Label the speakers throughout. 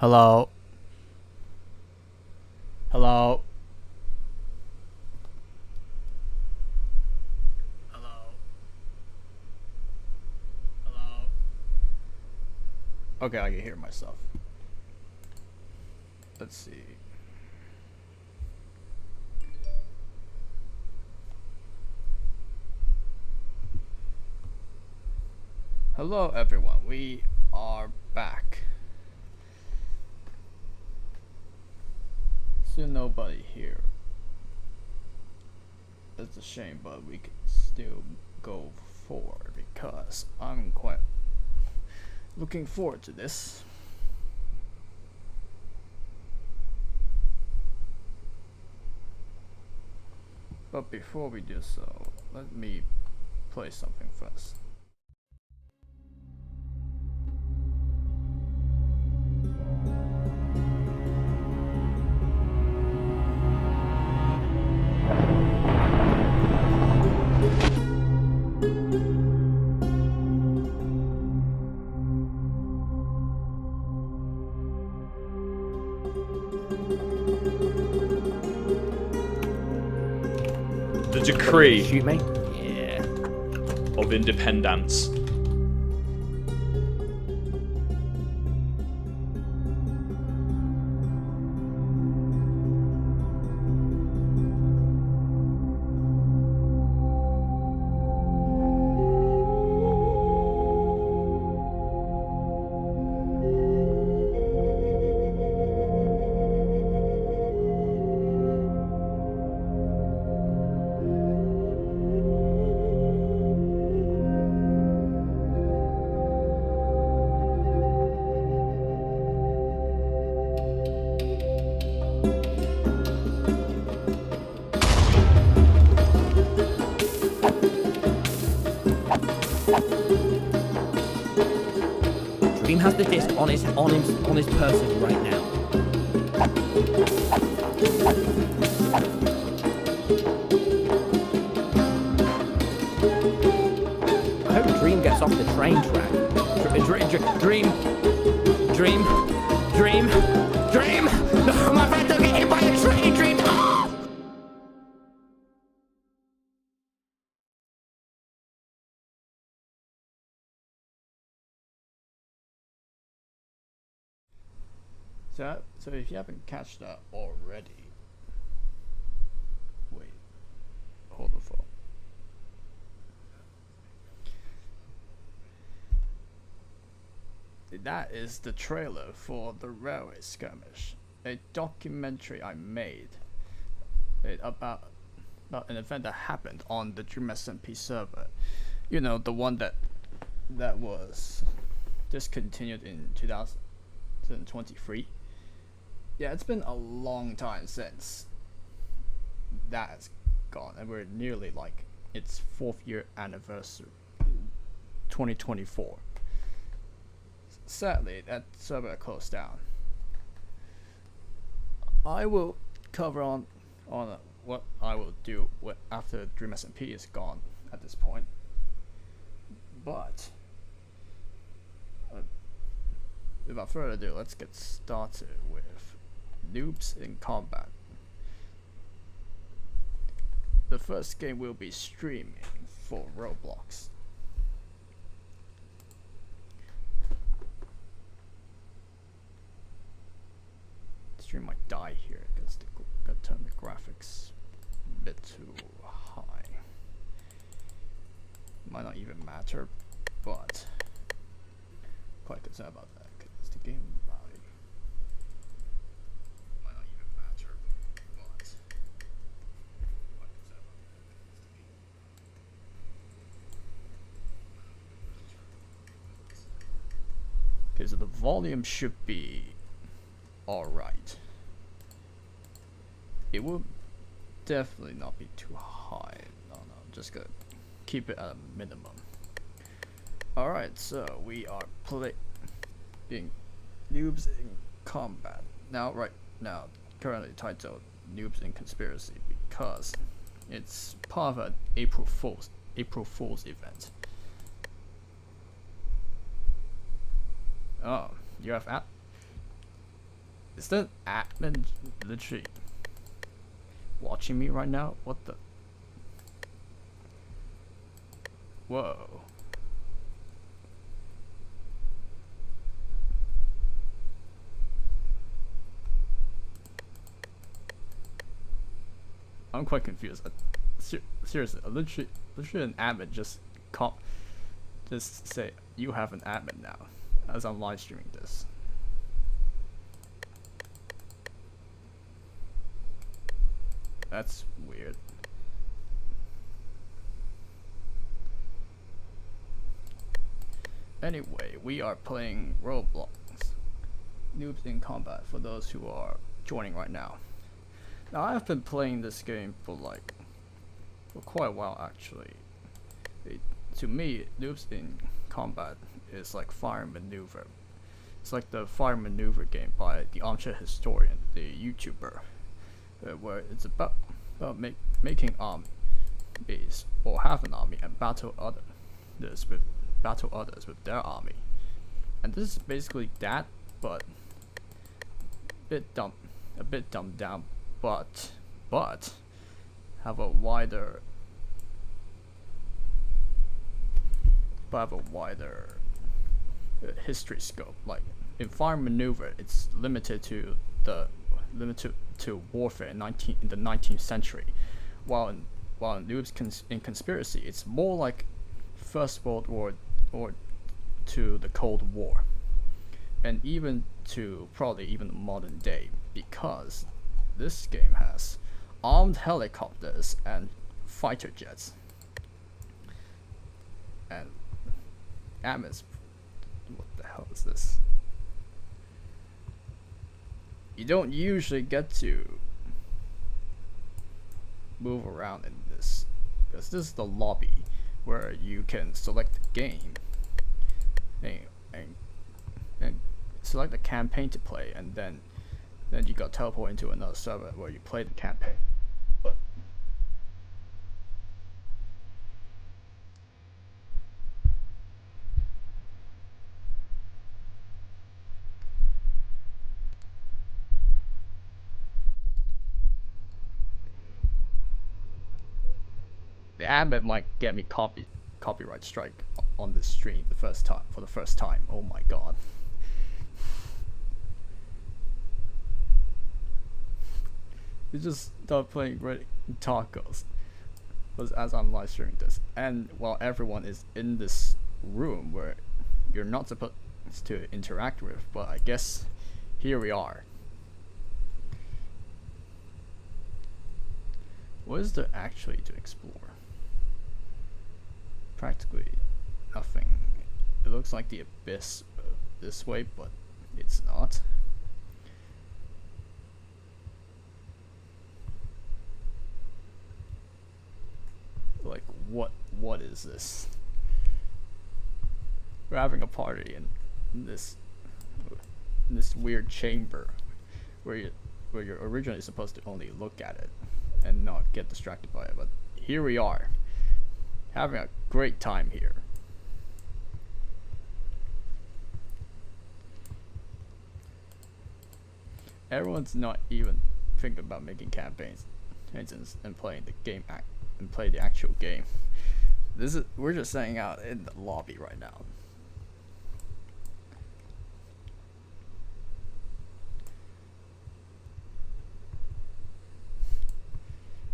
Speaker 1: Hello? Hello? Hello? Hello? Okay, I can hear myself. Let's see. Hello everyone, we are back. Still nobody here. It's a shame, but we can still go forward because I'm quite looking forward to this. But before we do so, let me play something first.
Speaker 2: The decree
Speaker 3: Shoot me?
Speaker 2: yeah, of independence.
Speaker 3: Dream has the disc on his person right now. I hope Dream gets off the train track. Dream! No, my friend took it hit by a train, Dream! Oh!
Speaker 1: So if you haven't catched that already, wait, hold the phone. That is the trailer for the Railway Skirmish, a documentary I made about an event that happened on the Dream SMP server. You know, the one that was discontinued in 2023. Yeah, it's been a long time since that's gone, and we're nearly like its 4th year anniversary, 2024. Sadly, that server closed down. I will cover on what I will do after Dream SMP is gone at this point. But without further ado, let's get started with Noobs in Combat. The first game will be streaming for Roblox. Stream might die here because gotta turn the graphics a bit too high. Might not even matter, but quite concerned about that because the game value might not even matter, but quite concerned about that. Okay, so the volume should be alright. It will definitely not be too high. No, just gonna keep it at a minimum. Alright, so we are playing Noobs in Combat. Right now, currently titled Noobs in Conspiracy because it's part of an April Fool's event. Oh, you have app? Is that admin literally watching me right now? What the? Whoa. I'm quite confused. Seriously, literally an admin just say you have an admin now as I'm live streaming this. That's weird. Anyway, we are playing Roblox Noobs in Combat for those who are joining right now. Now I've been playing this game for quite a while actually. To me, Noobs in Combat is like Fire Maneuver. It's like the Fire Maneuver game by the Armchair Historian, the YouTuber, where it's about making armies or have an army and battle others with their army. And this is basically that, but a bit dumbed down, but have a wider history scope. Like in Fire Maneuver, it's limited to warfare in the 19th century, while in Noobs in Conspiracy, it's more like First World War or to the Cold War, and even to probably even modern day, because this game has armed helicopters and fighter jets. And what the hell is this? You don't usually get to move around in this, because this is the lobby where you can select the game and select the campaign to play, and then you got teleported into another server where you play the campaign. The admin might get me copyright strike on this stream for the first time. Oh my god. We just start playing Red Tacos as I'm live streaming this, and while everyone is in this room where you're not supposed to interact with, but I guess here we are. What is there actually to explore? Practically nothing. It looks like the abyss this way, but it's not. Like what is this? We're having a party in this weird chamber where you're originally supposed to only look at it and not get distracted by it, but here we are, having a great time here. Everyone's not even thinking about making campaigns and playing the game and play the actual game. We're just hanging out in the lobby right now.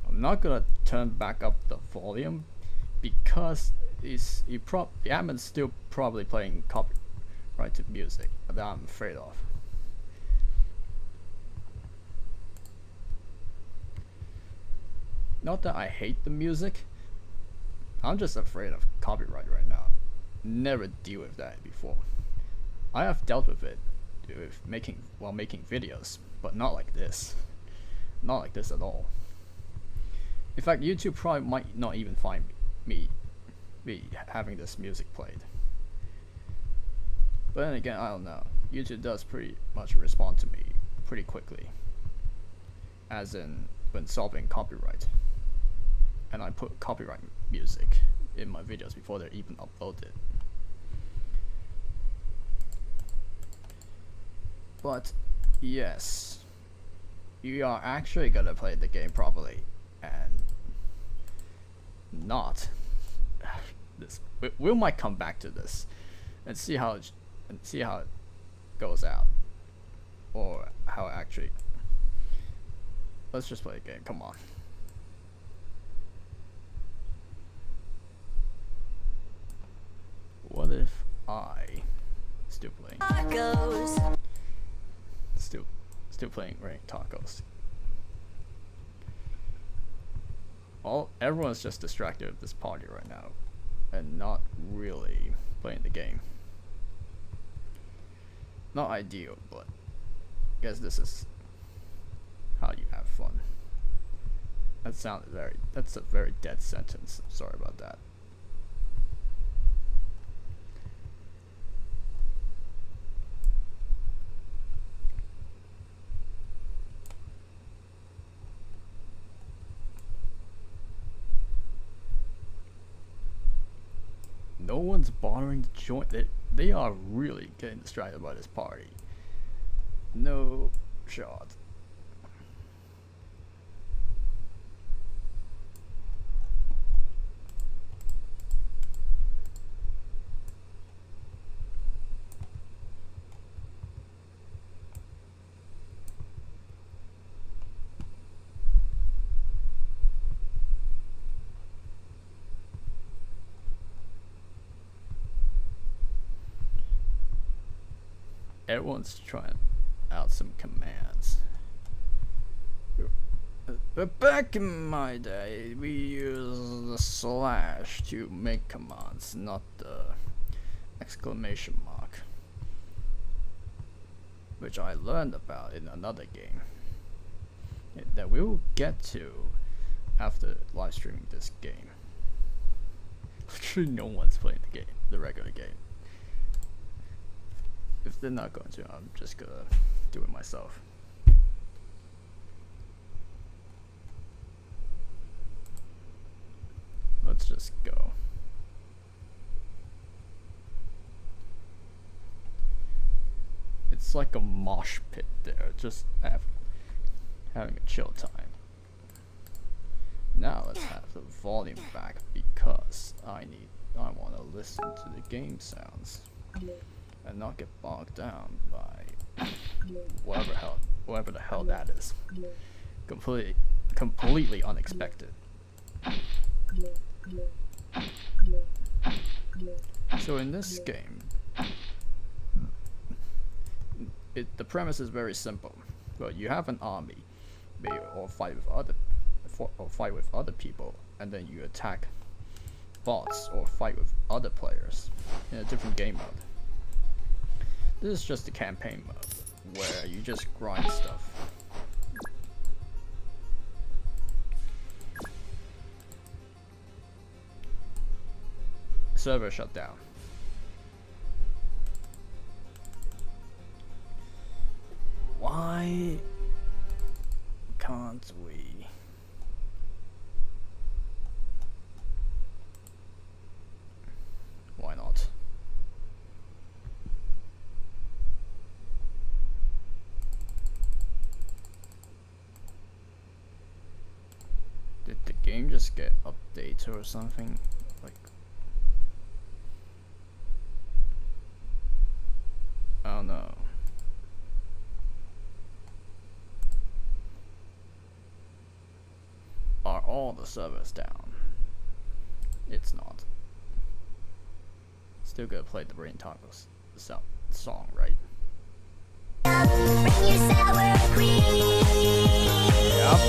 Speaker 1: I'm not gonna turn back up the volume because the admin's still probably playing copyrighted music that I'm afraid of. Not that I hate the music, I'm just afraid of copyright right now. Never deal with that before. I have dealt with it while making videos, but not like this. Not like this at all. In fact, YouTube probably might not even find me having this music played. But then again, I don't know. YouTube does pretty much respond to me pretty quickly, as in when solving copyright. And I put copyright music in my videos before they're even uploaded. But yes, you are actually gonna play the game properly and not this. We might come back to this and see how it goes out, or how it actually. Let's just play the game. Come on. What if I still playing? Still playing ranked tacos. Everyone's just distracted with this party right now, and not really playing the game. Not ideal, but I guess this is how you have fun. That's a very dead sentence. Sorry about that. No one's bothering to join. They are really getting distracted by this party. No shot. Everyone's trying out some commands. But back in my day, we used the slash to make commands, not the exclamation mark, which I learned about in another game that we will get to after live streaming this game. Literally no one's playing the regular game. If they're not going to, I'm just gonna do it myself. Let's just go. It's like a mosh pit there, just having a chill time. Now let's have the volume back because I want to listen to the game sounds and not get bogged down by whatever the hell that is. Completely unexpected. So in this game, the premise is very simple. Well, you have an army, or fight with other people, and then you attack bots or fight with other players in a different game mode. This is just the campaign mode, where you just grind stuff. Server shut down. Why can't we? Why not? Did the game just get updated or something? Like, oh no. Are all the servers down? It's not. Still gonna play the Brain Tacos song, right? Yep.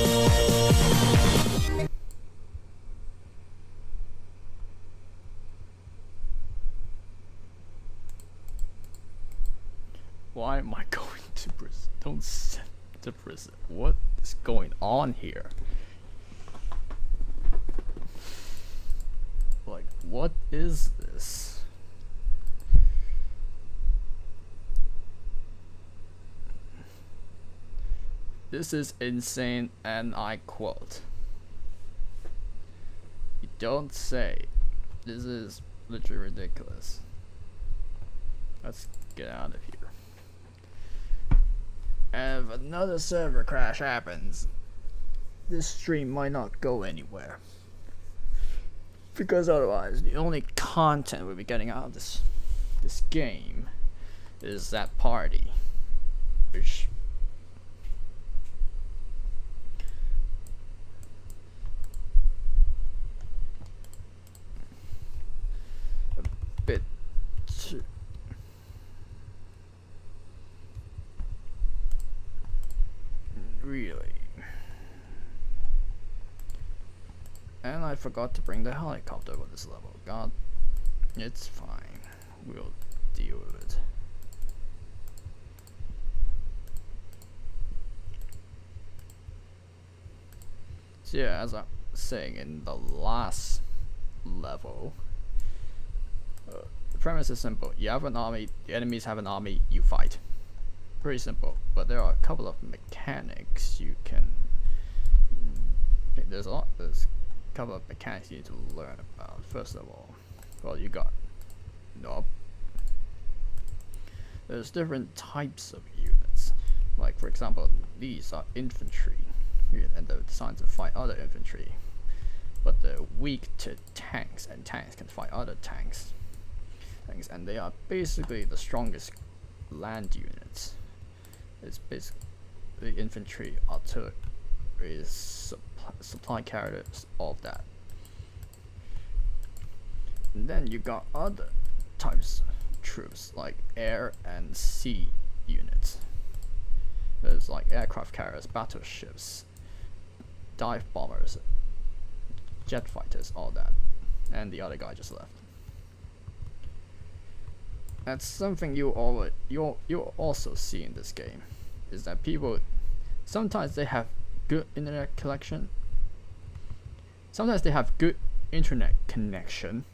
Speaker 1: Why am I going to prison? Don't send to prison. What is going on here? Like, what is this? This is insane, and I quote. You don't say. This is literally ridiculous. Let's get out of here. And if another server crash happens, this stream might not go anywhere. Because otherwise, the only content we'll be getting out of this game is that party, which a bit too really. And I forgot to bring the helicopter with this level. God, it's fine. We'll deal with it. So yeah, as I was saying in the last level, the premise is simple. You have an army, the enemies have an army, you fight. Pretty simple. But there are a couple of mechanics you can... There's a couple of mechanics you need to learn about. First of all, well, you got there's different types of units. Like for example, these are infantry, and they're designed to fight other infantry, but they're weak to tanks, and tanks can fight other tanks. And they are basically the strongest land units. It's basically the infantry, artillery, supply carriers, all that. And then you got other types of troops like air and sea units. There's like aircraft carriers, battleships, dive bombers, jet fighters, all that. And the other guy just left. That's something you'll also see in this game, is that people sometimes they have good internet connection. Sometimes they have good internet connection,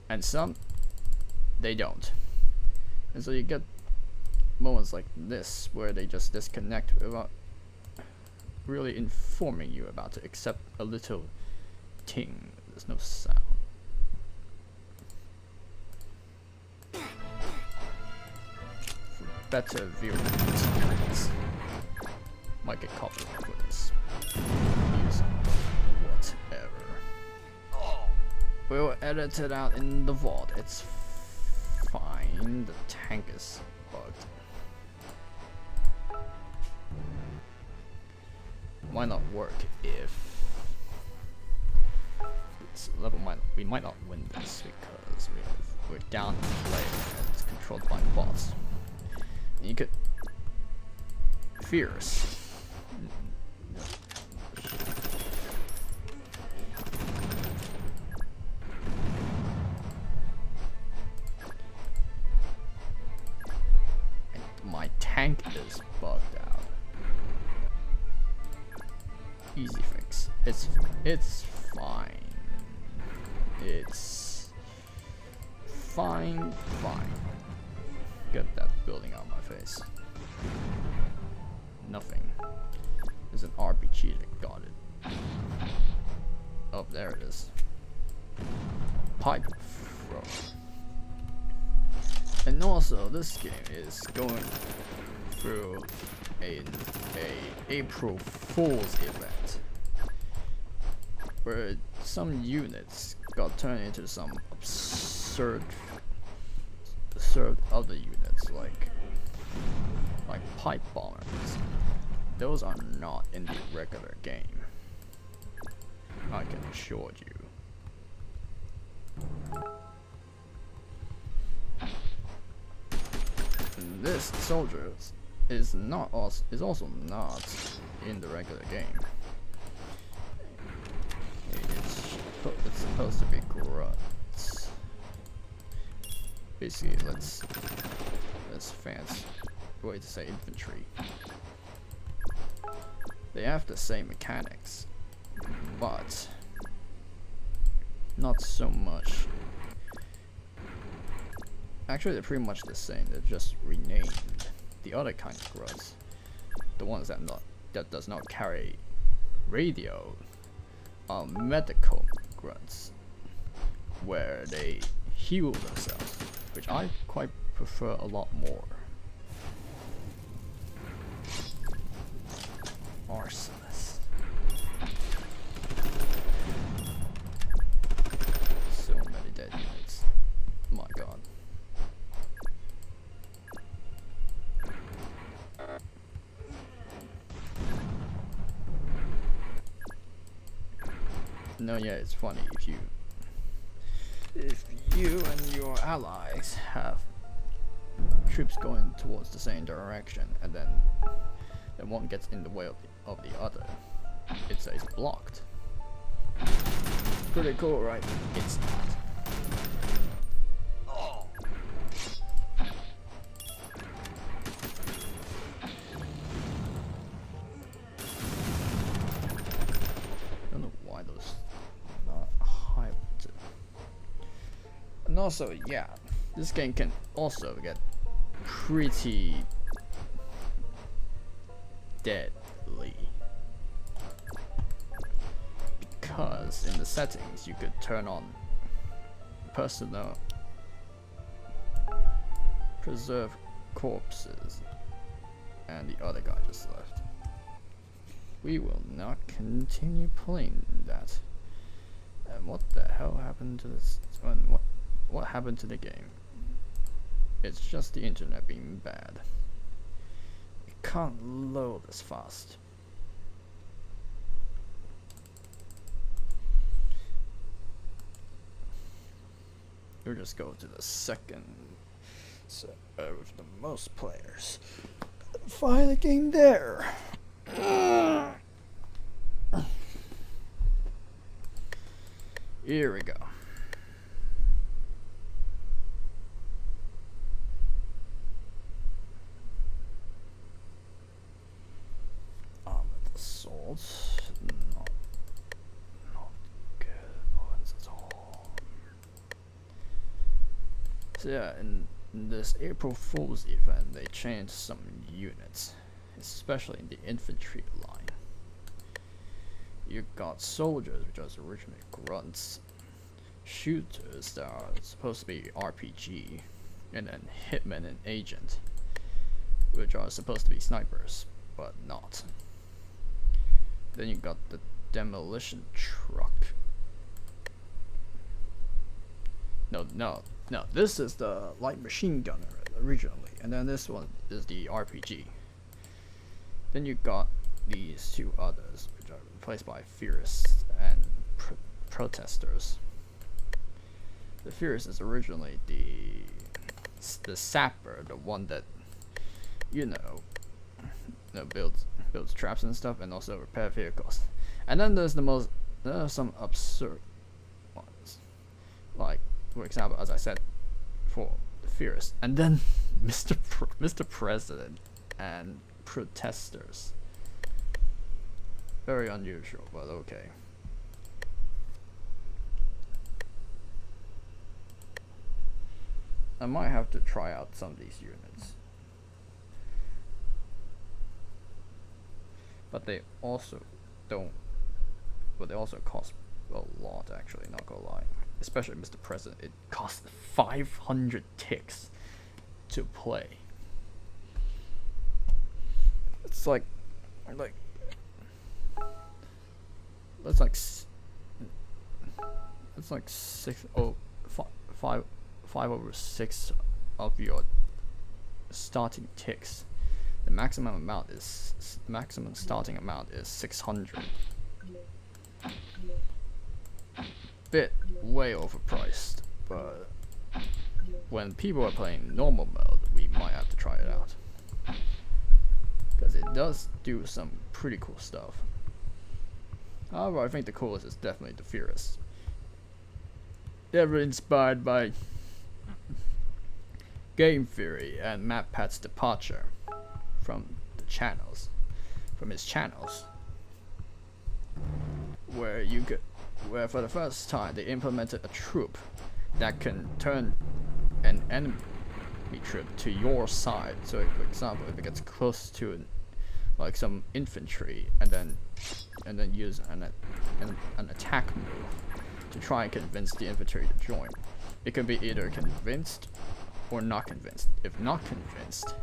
Speaker 1: and some they don't. And so you get moments like this where they just disconnect without really informing you about it, except a little ting. There's no sound. For better viewing experience, might get copyright for this. Whatever. We'll edit it out in the vault. It's fine. The tank is bugged. Might not work if this level we might not win this because we're down to play and it's controlled by bots. And you could fierce. My tank is bugged out. Easy fix. It's fine. It's fine. Get that building out of my face. Nothing. There's an RPG that got it. Oh, there it is. Pipe throw. And also, this game is going through a April Fool's event, where some units got turned into some absurd other units, like pipe bombers. Those are not in the regular game, I can assure you. This soldier is also not in the regular game. It's supposed to be grunts. Basically, let's fancy way to say infantry. They have the same mechanics, but not so much. Actually, they're pretty much the same. They're just renamed. The other kind of grunts, the ones that does not carry radio, are medical grunts, where they heal themselves, which I quite prefer a lot more. No, yeah, it's funny if you and your allies have troops going towards the same direction, and then one gets in the way of the other, it says blocked. Pretty cool, right? It's not. Oh. I don't know why those not high. And also, yeah, this game can also get pretty deadly, because in the settings you could turn on personnel, preserve corpses, and the other guy just left. We will not continue playing that. And what the hell happened to this? What happened to the game? It's just the internet being bad. It can't load as fast. We'll just go to the second server with the most players. Find the game there. Here we go. Assaults, not good ones at all. So yeah, in this April Fool's event, they changed some units, especially in the infantry line. You got soldiers, which was originally grunts, shooters that are supposed to be RPG, and then hitmen and agent, which are supposed to be snipers, but not. Then you got the demolition truck. No, this is the light machine gunner originally, and then this one is the RPG. Then you got these two others, which are replaced by Fierce and Protesters. The Fierce is originally the sapper, the one that builds traps and stuff, and also repair vehicles. And then there are some absurd ones, like for example, as I said, for the Fierce, and then Mr. President and Protesters. Very unusual, but okay. I might have to try out some of these units. But they also cost a lot, actually, not gonna lie. Especially Mr. President, it costs 500 ticks to play. It's like it's like 5 over 6 of your starting ticks. The maximum starting amount is 600. Bit way overpriced, but when people are playing normal mode, we might have to try it out, because it does do some pretty cool stuff. However, I think the coolest is definitely the Furious. They were inspired by Game Theory and MatPat's departure from his channels, where for the first time they implemented a troop that can turn an enemy troop to your side. So for example, if it gets close to like some infantry, and then use an attack move to try and convince the infantry to join. It can be either convinced or not convinced. If not convinced,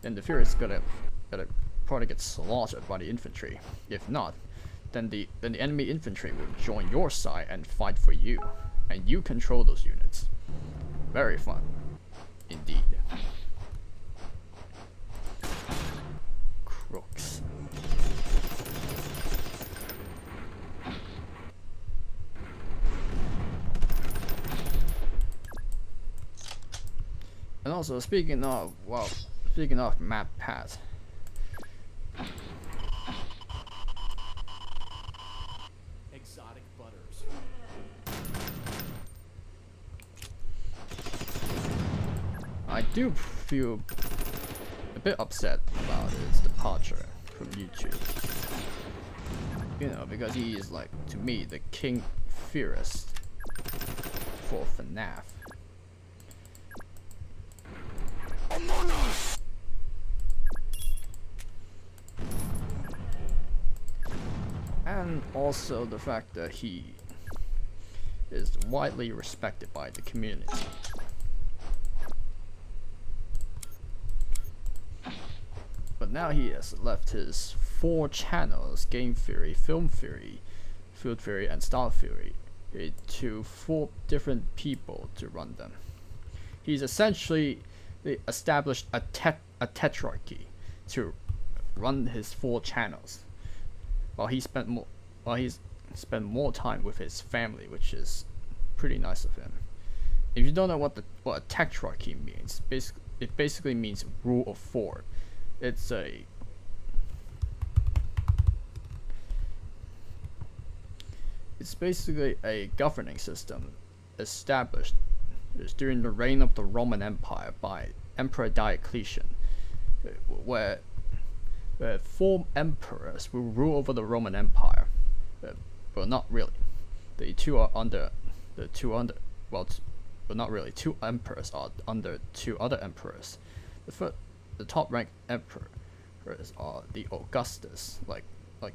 Speaker 1: then the Fury is gonna probably get slaughtered by the infantry. If not, then the enemy infantry will join your side and fight for you, and you control those units. Very fun, indeed. Crooks. also speaking of map paths.
Speaker 4: Exotic butters.
Speaker 1: I do feel a bit upset about his departure from YouTube. You know, because he is, like, to me, the king theorist for FNAF. Among Us! And also the fact that he is widely respected by the community. But now he has left his 4 channels, game theory, film theory, food theory, and style theory, to 4 different people to run them. He's essentially established a tetrarchy to run his 4 channels, while he's spent more time with his family, which is pretty nice of him. If you don't know what a tetrarchy means, it basically means rule of 4. It's basically a governing system established during the reign of the Roman Empire by Emperor Diocletian, where 4 emperors will rule over the Roman Empire. Well, not really. Well, not really. 2 emperors are under 2 other emperors. The top ranked emperors are the Augustus, like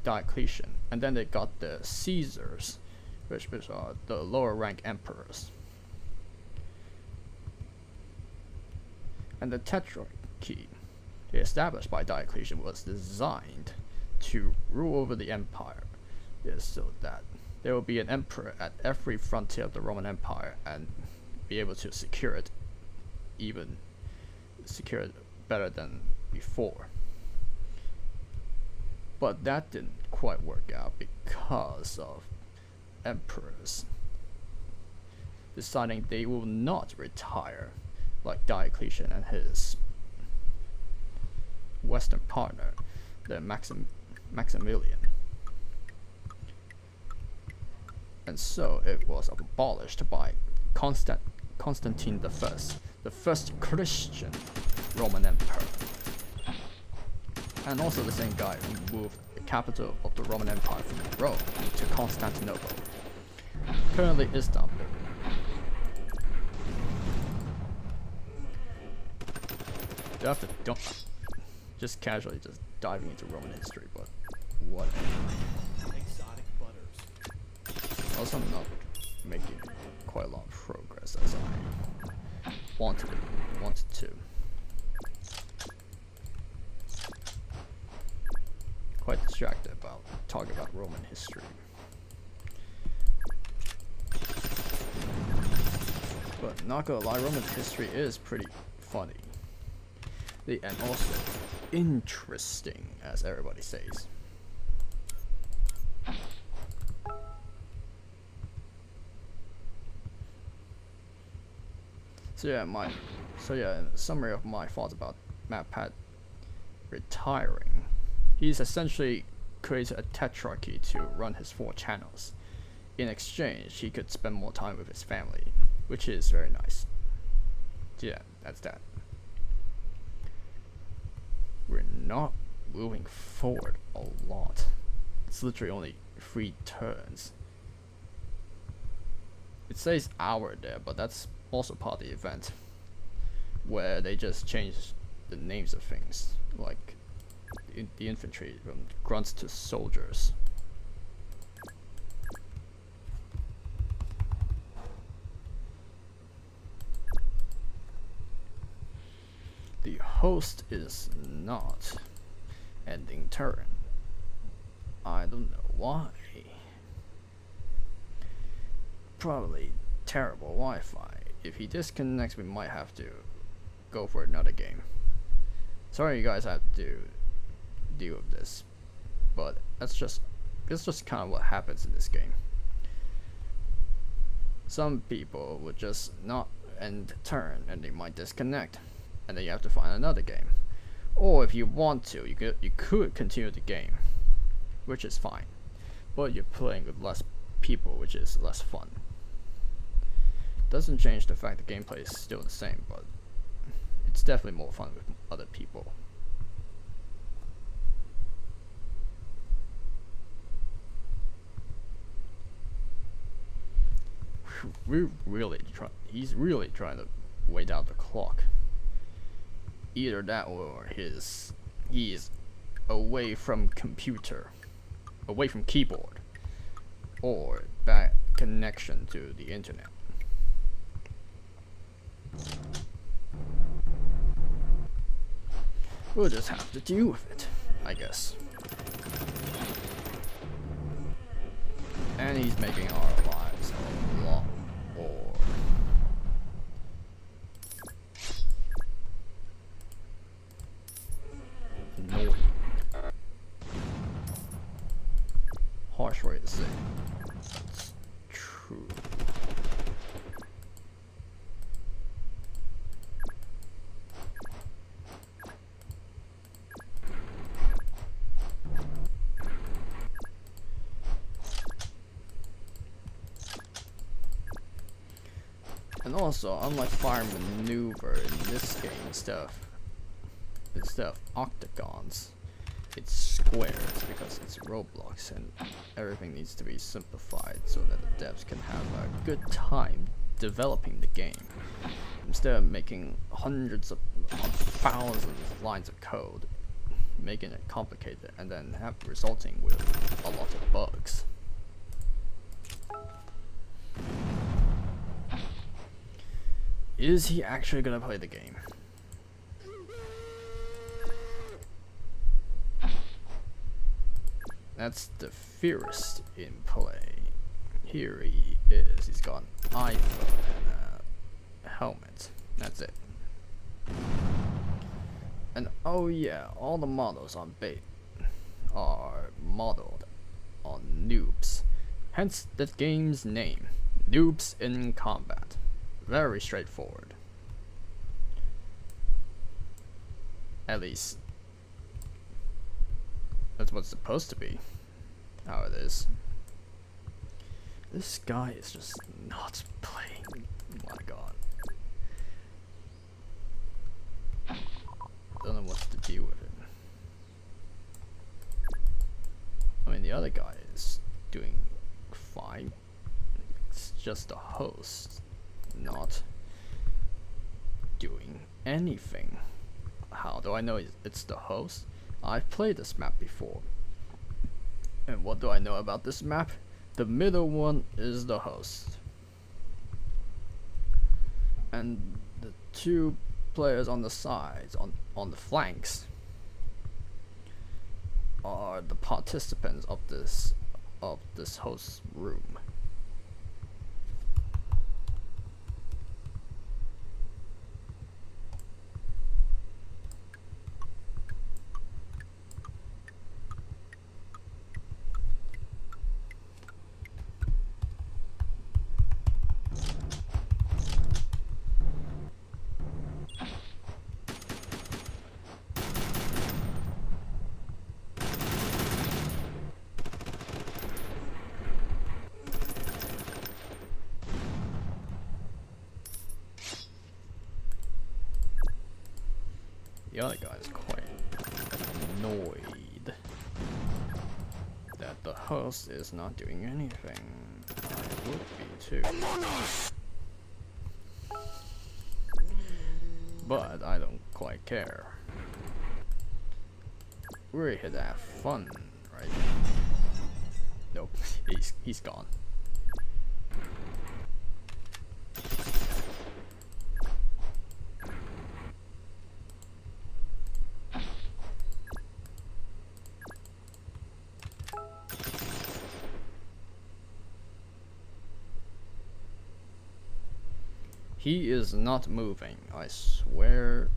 Speaker 1: Diocletian, and then they got the Caesars, which are the lower rank emperors. And the tetrarchy established by Diocletian was designed to rule over the empire, so that there will be an emperor at every frontier of the Roman Empire and be able to secure it better than before. But that didn't quite work out because of emperors deciding they will not retire, like Diocletian and his Western partner, the Maximilian. And so it was abolished by Constantine I, the first Christian Roman emperor, and also the same guy who moved the capital of the Roman Empire from Rome to Constantinople, currently Istanbul. Don't just casually just diving into Roman history, but whatever.
Speaker 4: Exotic butters.
Speaker 1: Also, I'm not making quite a lot of progress as I wanted to. Quite distracted about talking about Roman history. But not gonna lie, Roman history is pretty funny. And also interesting, as everybody says. So yeah, in summary of my thoughts about MatPat retiring, he's essentially created a tetrarchy to run his 4 channels. In exchange, he could spend more time with his family, which is very nice. So yeah, that's that. We're not moving forward a lot. It's literally only 3 turns. It says hour there, but that's also part of the event, where they just changed the names of things, like the infantry from grunts to soldiers. The host is not ending turn. I don't know why. Probably terrible Wi-Fi. If he disconnects, we might have to go for another game. Sorry you guys have to deal with this, but it's just kind of what happens in this game. Some people would just not end turn and they might disconnect. and then you have to find another game. Or if you want to, you could continue the game, which is fine, but you're playing with less people, which is less fun. Doesn't change the fact the gameplay is still the same, but it's definitely more fun with other people. He's really trying to wait out the clock. Either that or he's away from computer, away from keyboard, or bad connection to the internet. We'll just have to deal with it, I guess. And he's making our lives a lot more annoying. Harsh way to say. It's true. And also, unlike fire maneuver in this game, instead of octagons, it's squares because it's Roblox, and everything needs to be simplified so that the devs can have a good time developing the game, instead of making hundreds of thousands of lines of code, making it complicated, and then resulting with a lot of bugs. Is he actually gonna play the game? That's the fiercest in play. Here he is. He's got an iPhone and a helmet. That's it. And oh yeah, all the models on bait are modeled on noobs. Hence the game's name, Noobs in Combat. Very straightforward. At least that's what's supposed to be. How it is. This guy is just not playing. Oh my god. Don't know what to do with him. I mean, the other guy is doing fine. It's just the host not doing anything. How do I know it's the host? I've played this map before. And what do I know about this map? The middle one is the host. And the two players on the sides, on the flanks, are the participants of this host room. The other guy is quite annoyed that the host is not doing anything. I would be too. But I don't quite care. We're here to have fun, right? Nope, he's gone. He is not moving, I swear.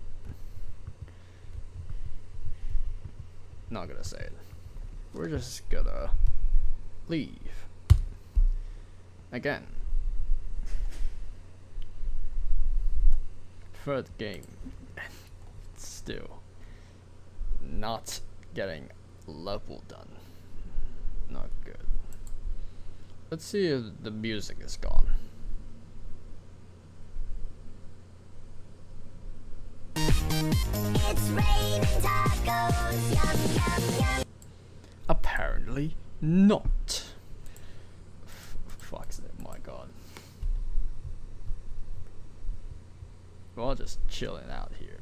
Speaker 1: Not gonna say it. We're just gonna leave. Again. Third game. still not getting level done. Not good. Let's see if the music is gone.
Speaker 5: It's raining tacos, yum yum yum.
Speaker 1: Apparently not. Fuck's it, my god. We're all just chilling out here.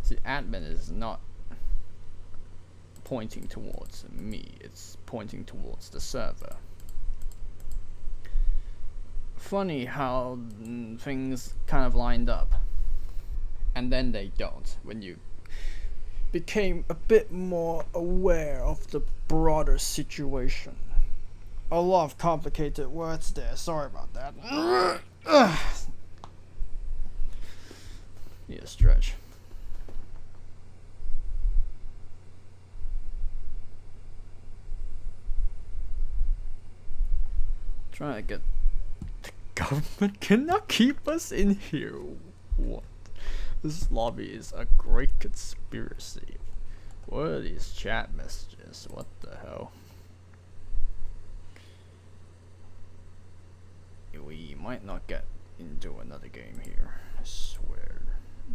Speaker 1: See, admin is not pointing towards me, it's pointing towards the server. Funny how things kind of lined up, and then they don't when you became a bit more aware of the broader situation. A lot of complicated words there, sorry about that. Need a stretch. Trying to get the government cannot keep us in here. What? This lobby is a great conspiracy. What are these chat messages? What the hell? We might not get into another game here. I swear.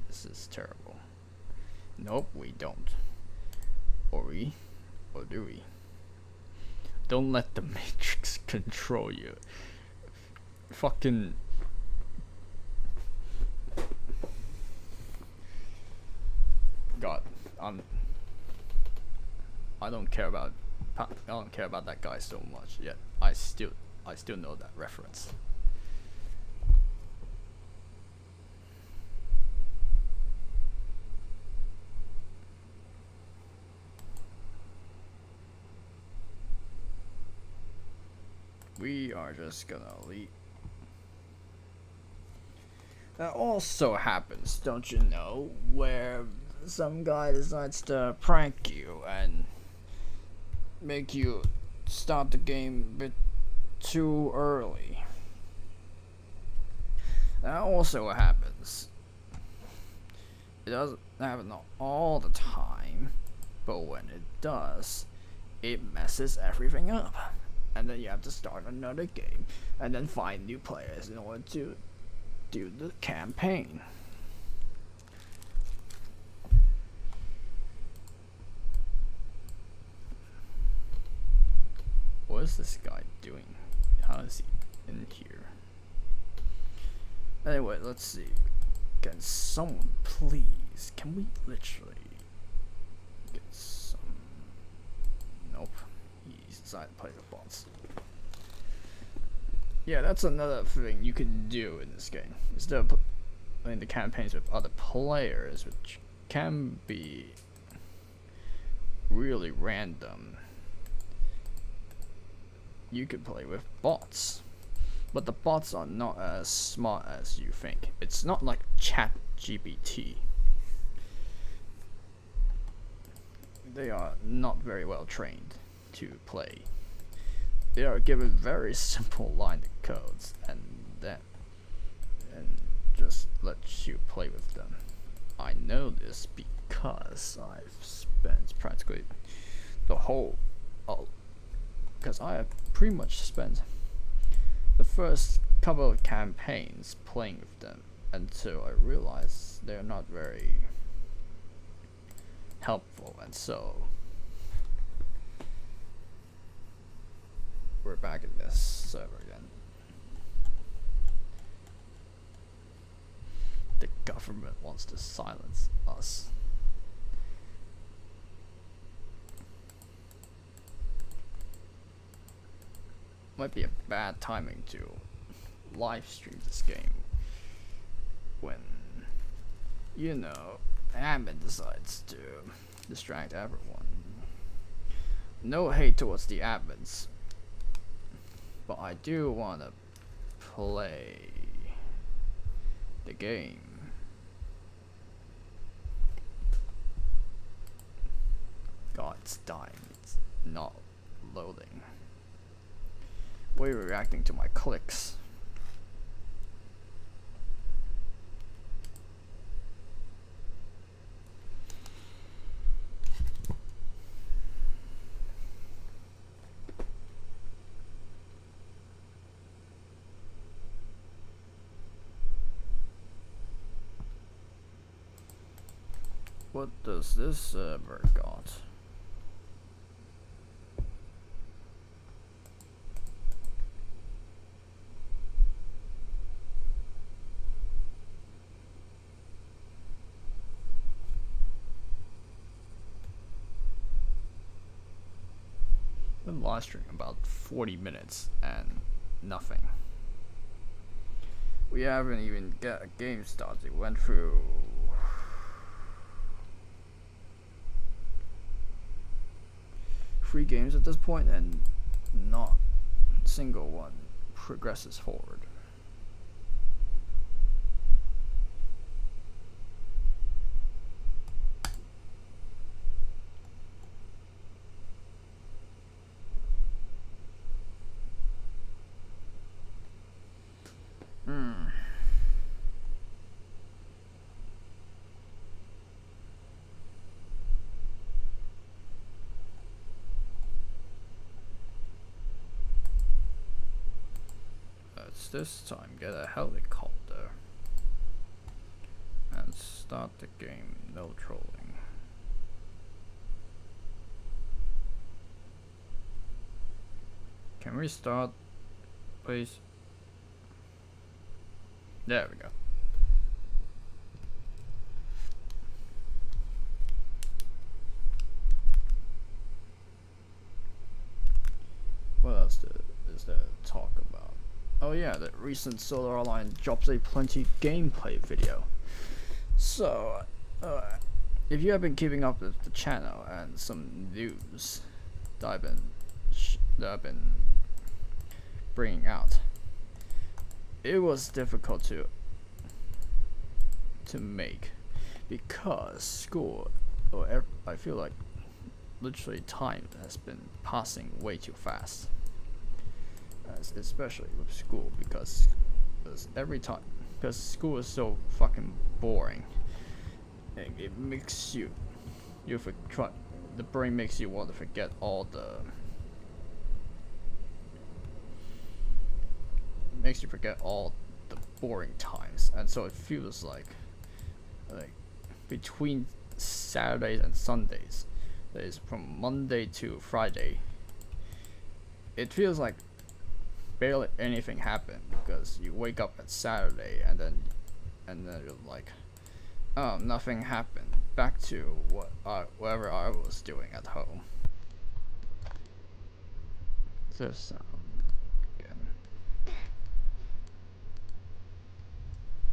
Speaker 1: This is terrible. Nope, we don't. Or we? Or do we? Don't let the Matrix control you. Fucking... God, I don't care about that guy so much yet. I still know that reference. We are just gonna leave. That also happens, don't you know, where some guy decides to prank you and make you start the game a bit too early. That also happens. It doesn't happen all the time, but when it does, it messes everything up. And then you have to start another game and then find new players in order to do the campaign. What is this guy doing? How is he in here? Anyway, let's see. Can someone please? Can we literally get some? Nope. He's decided to play with bots. Yeah, that's another thing you can do in this game. Instead of playing the campaigns with other players, which can be really random, you could play with bots. But the bots are not as smart as you think. It's not like ChatGPT. They are not very well trained to play. They are given very simple line of codes and just let you play with them. I know this because I've spent practically the whole because I have pretty much spent the first couple of campaigns playing with them until I realized they're not very helpful, and so we're back in this server again. The government wants to silence us. Might be a bad timing to live stream this game when, you know, admin decides to distract everyone. No hate towards the admins, but I do want to play the game. God, it's dying. It's not loading. Why are you reacting to my clicks? What does this server got? Been live streaming about 40 minutes and nothing. We haven't even got a game started. We went through 3 games at this point and not a single one progresses forward. Let's this time get a helicopter and start the game. No trolling. Can we start, please? There we go. What else is there to talk about? Oh yeah, the recent Solar Align drops a plenty gameplay video. So, if you have been keeping up with the channel and some news that I've been bringing out, it was difficult to make because school, I feel like literally time has been passing way too fast. Especially with school, because school is so fucking boring. It makes the brain makes you want to forget all the boring times, and so it feels like between Saturdays and Sundays, that is from Monday to Friday, it feels like barely anything happened, because you wake up at Saturday and then you're like, oh, nothing happened, back to whatever I was doing at home. This sound again.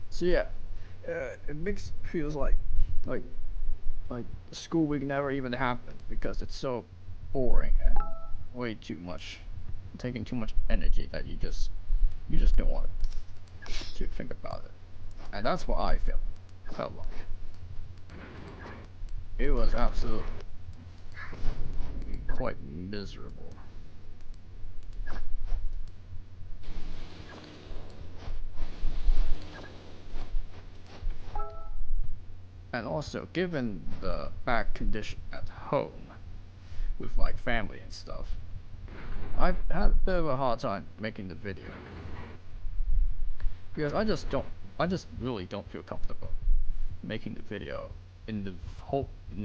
Speaker 1: So yeah, it feels like the school week never even happened, because it's so boring and way too much, taking too much energy that you just don't want to think about it. And that's what I felt like. It was absolutely quite miserable. And also, given the bad condition at home with like family and stuff, I've had a bit of a hard time making the video, because I just really don't feel comfortable making the video in the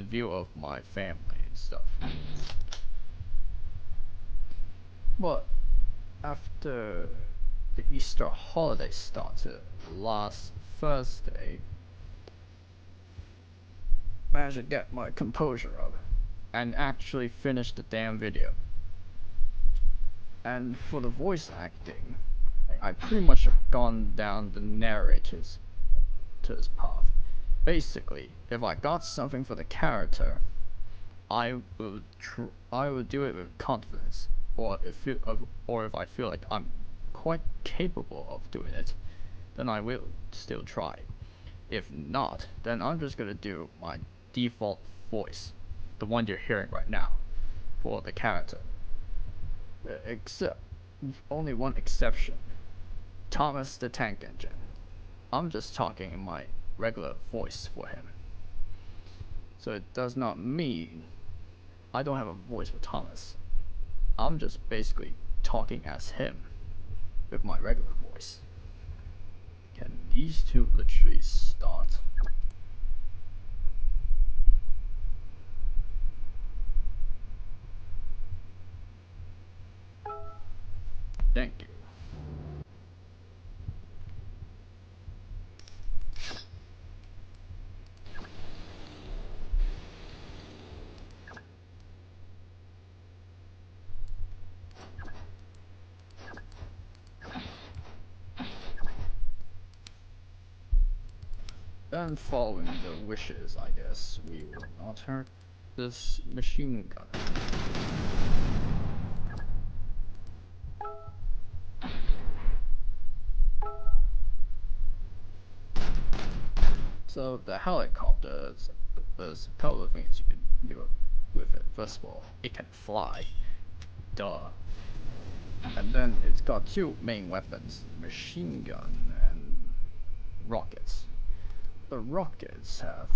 Speaker 1: view of my family and stuff. But after the Easter holiday started last Thursday, managed to get my composure up and actually finish the damn video. And for the voice acting, I pretty much have gone down the narrator's path. Basically, if I got something for the character, I would do it with confidence, or if I feel like I'm quite capable of doing it, then I will still try. If not, then I'm just gonna do my default voice, the one you're hearing right now, for the character. Except, only one exception. Thomas the Tank Engine. I'm just talking in my regular voice for him. So it does not mean I don't have a voice for Thomas. I'm just basically talking as him with my regular voice. Can these two literally start? Thank you. Then following the wishes, I guess, we will not hurt this machine gun. So the helicopter, there's a couple of things you can do with it. First of all, it can fly. Duh. And then it's got two main weapons, machine gun and rockets. The rockets have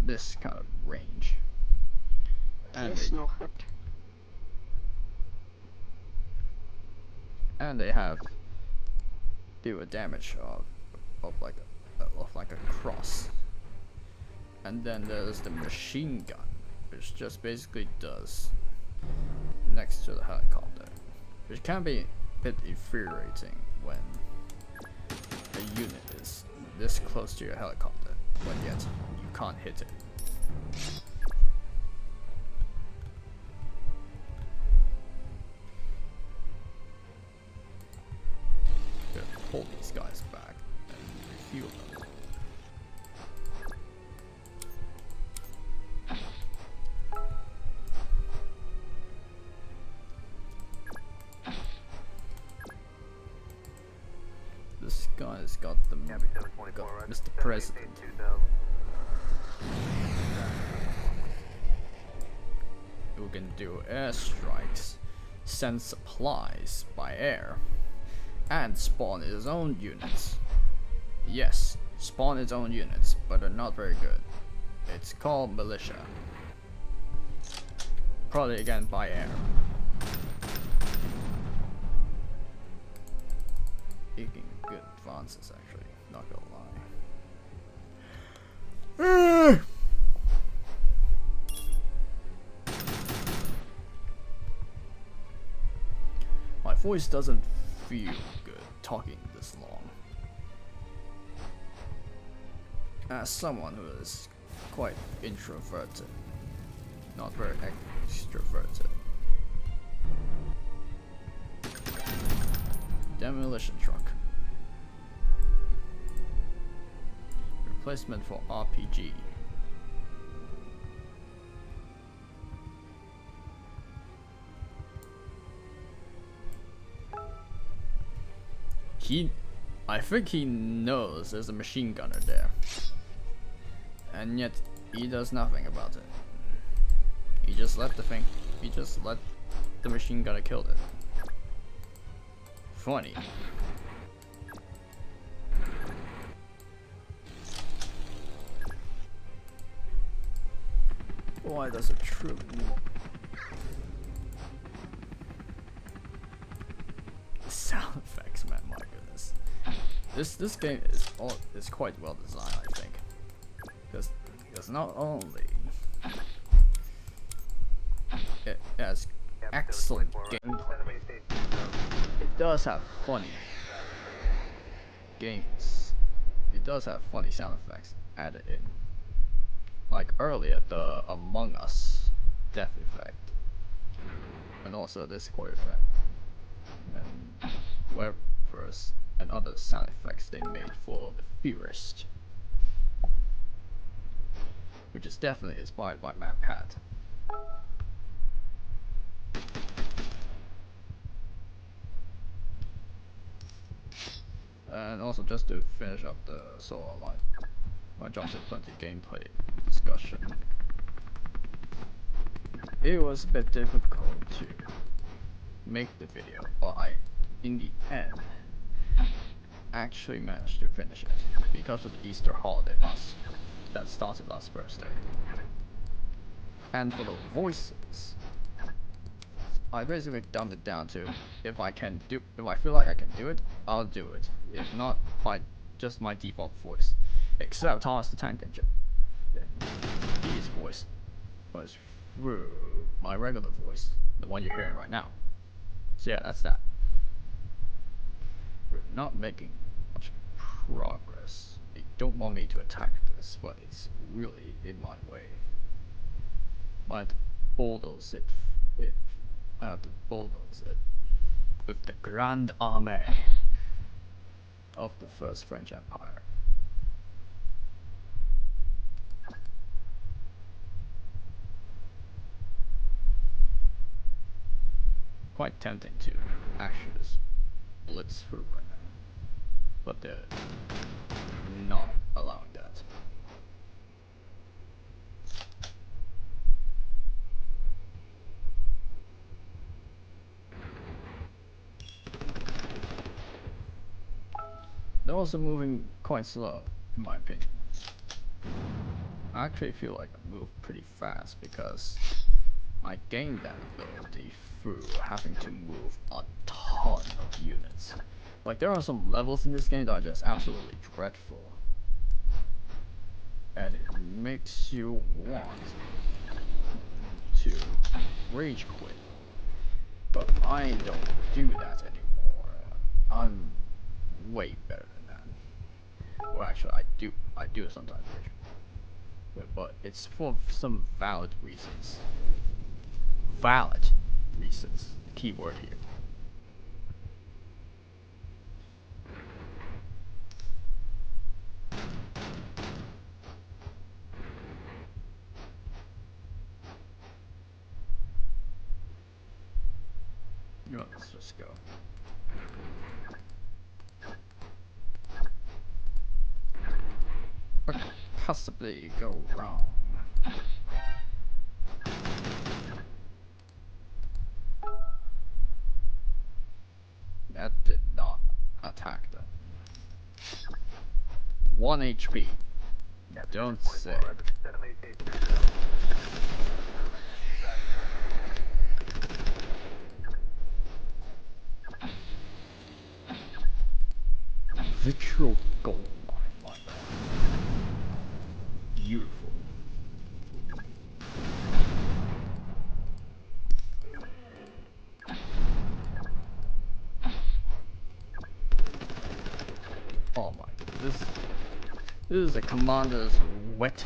Speaker 1: this kind of range. And they have do a damage of like a cross. And then there's the machine gun, which just basically does next to the helicopter, which can be a bit infuriating when a unit is this close to your helicopter, but yet you can't hit it. Gonna pull these guys back and refuel them. This guy's got the Mr. President. Who can do airstrikes, send supplies by air, and spawn his own units. Yes, spawn his own units, but they're not very good. It's called militia. Probably again by air. Making good advances, actually, not gonna lie. My voice doesn't feel good talking this long. As someone who is quite introverted, not very extroverted. Demolition truck. Replacement for RPG. I think he knows there's a machine gunner there, and yet he does nothing about it. He just let the machine gunner kill it. Funny. Why does a true sound effects, man? My goodness, this game is quite well designed, I think, because not only it has excellent gameplay, it does have funny games. It does have funny sound effects added in. Like earlier, the Among Us death effect, and also this core effect, and webverse and other sound effects they made for the Purist, which is definitely inspired by MapCat. And also, just to finish up the solo line, my Johnson 20 gameplay discussion. It was a bit difficult to make the video, but I, in the end, actually managed to finish it because of the Easter holiday that started last Thursday. And for the voices, I basically dumbed it down to if I feel like I can do it, I'll do it. If not, by just my default voice. Except Thomas the Tank Engine. His voice was through my regular voice, the one you're hearing right now. So yeah, that's that. not making much progress. They don't want me to attack this, but it's really in my way. Might bulldoze it. I have to bulldoze it with the Grand Army of the First French Empire. Quite tempting to actually just blitz through right now, but they're not allowing that. They're also moving quite slow, in my opinion. I actually feel like I move pretty fast because I gained that ability through having to move a ton of units. Like, there are some levels in this game that are just absolutely dreadful. And it makes you want to rage quit. But I don't do that anymore. I'm way better than that. Well, actually, I do sometimes rage quit. But it's for some valid reasons. Valid reasons. The key word here. You know, let's just go. What could possibly go wrong? That did not attack them. 1 HP. Don't say. Vitriol gold mine. Beautiful. Oh my, this is a commander's wet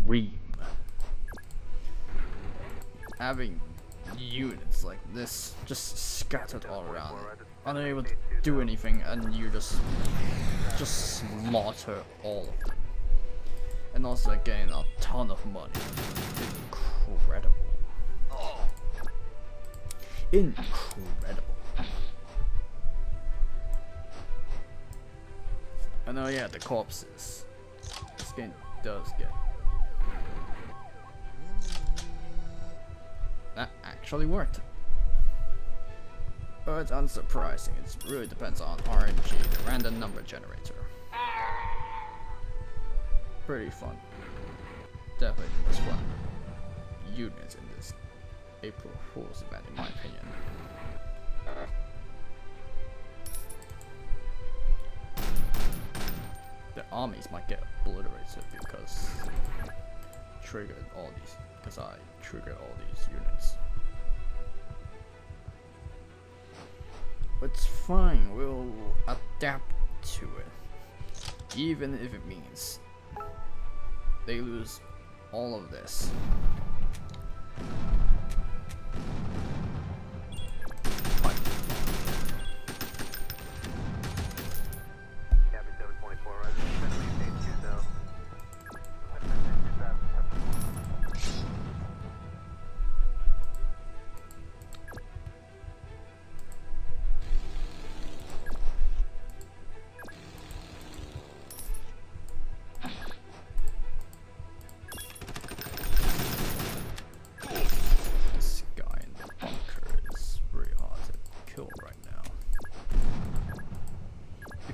Speaker 1: dream. Having units like this just scattered all around, unable to do anything, and you just slaughter all of them. And also gain a ton of money. Incredible. Incredible. And oh yeah, the corpses. This game does get. That actually worked. But it's unsurprising, it really depends on RNG, the random number generator. Pretty fun. Definitely the most fun units in this April Fool's event, in my opinion. The armies might get obliterated because I triggered all these units. It's fine, we'll adapt to it. Even if it means they lose all of this. Fine.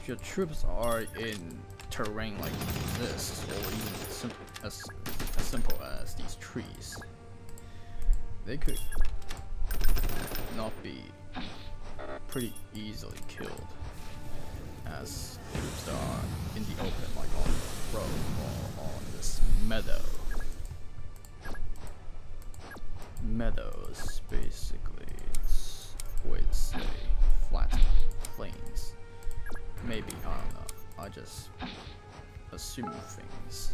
Speaker 1: Your troops are in terrain like this, or even as simple as these trees, they could not be pretty easily killed as troops that are in the open, like on the road or on this meadow. Meadows, basically, it's a way to say flat plains. assume things.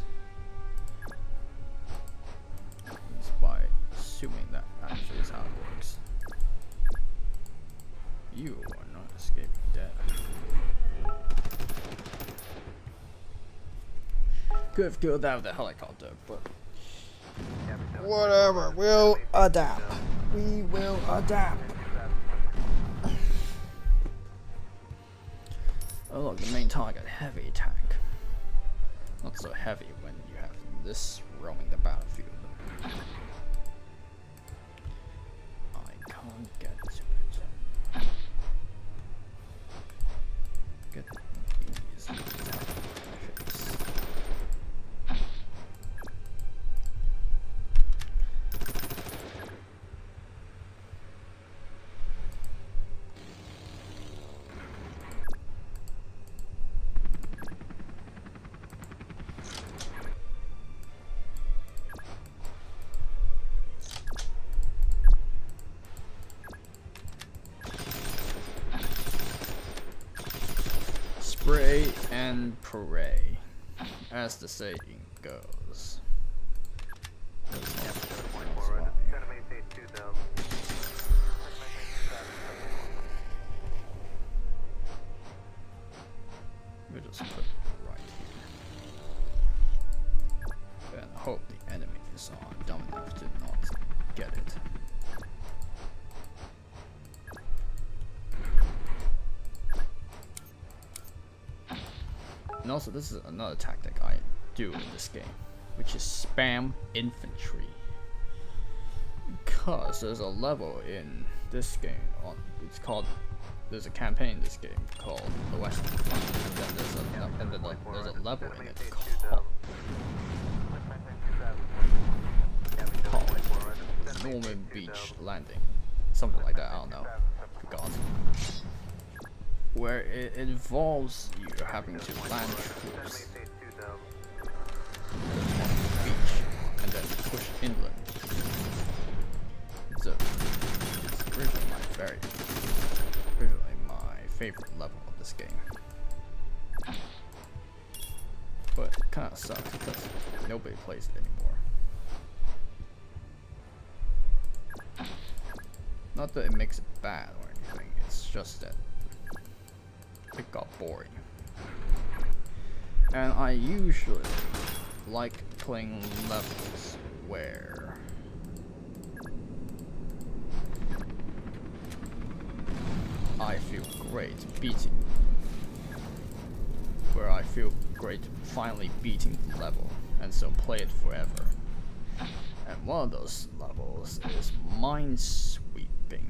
Speaker 1: It's by assuming that actually is how it works. You are not escaping death. Could have killed that with a helicopter, but whatever, we'll adapt. We will adapt. Oh look, the main target, heavy tank. Not so heavy when you have this roaming the battlefield. I can't get to it. Get these face. Spray and pray, as the saying goes. We'll just put it right here. And hope the enemies are dumb enough to not get it. And also, this is another tactic I do in this game, which is spam infantry. Because there's a level in this game, there's a campaign in this game called the Western Front, and then there's a level in it called Norman Beach Landing, something like that, I don't know, forgot. Where it involves you having to land troops on the beach and then push inland. So it's originally my favorite level of this game. But it kinda sucks because nobody plays it anymore. Not that it makes it bad or anything, it's just that it got boring. And I usually like playing levels where I feel great finally beating the level, and so play it forever. And one of those levels is minesweeping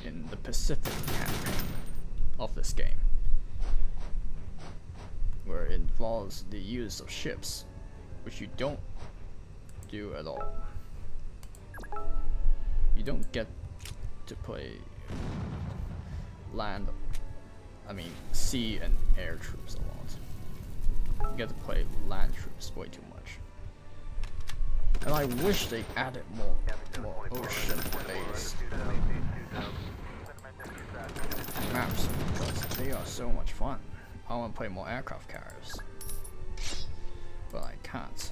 Speaker 1: in the Pacific campaign of this game, where it involves the use of ships, which you don't do at all. You don't get to play sea and air troops a lot. You get to play land troops way too much. And I wish they added more ocean-based maps, because they are so much fun. I want to play more aircraft carriers, but I can't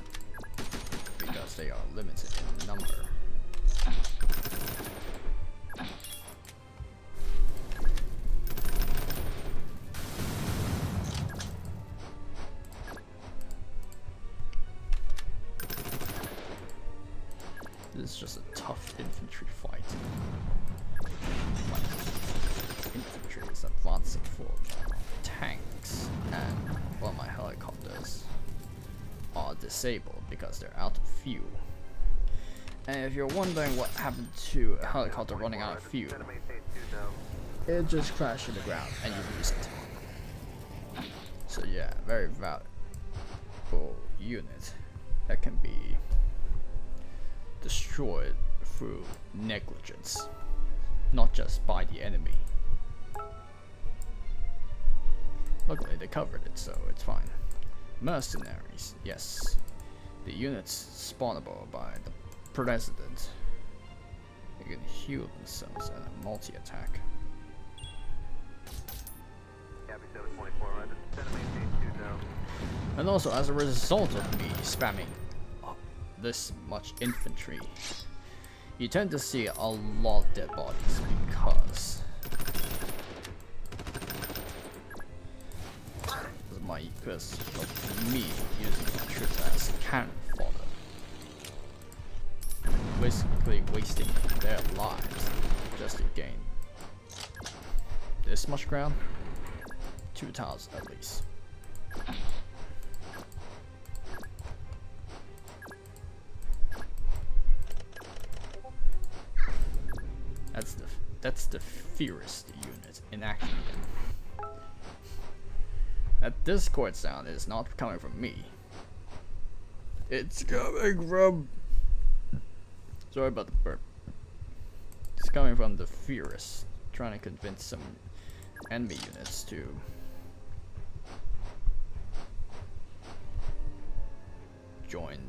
Speaker 1: because they are limited in number. This is just a tough infantry fight. Like, infantry is advancing for tanks, and one of my helicopters are disabled because they're out of fuel. And if you're wondering what happened to a helicopter running out of fuel, it just crashed to the ground and you lose it. So yeah, very valuable unit that can be destroyed through negligence, not just by the enemy. Luckily they covered it, so it's fine. Mercenaries, yes. The units spawnable by the president. They can heal themselves and a multi-attack. And also, as a result of me spamming this much infantry, you tend to see a lot of dead bodies because of me using my troops as cannon fodder, basically wasting their lives just to gain this much ground, 2 tiles at least. That's the fiercest unit in action. That Discord sound is not coming from me. It's coming from. Sorry about the burp. It's coming from the fiercest, trying to convince some enemy units to join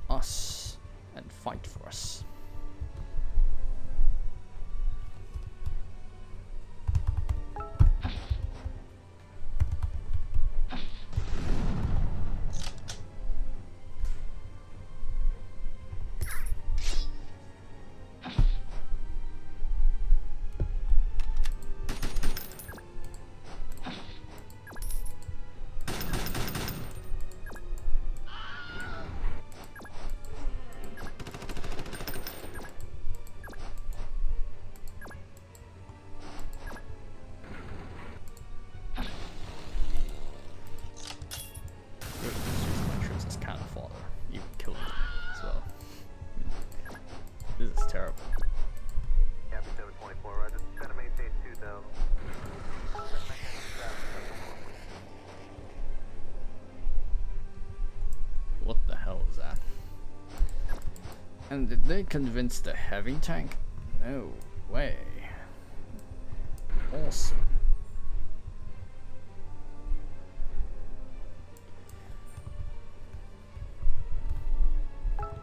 Speaker 1: us and fight for us. What the hell is that? And did they convince the heavy tank? No way. Awesome.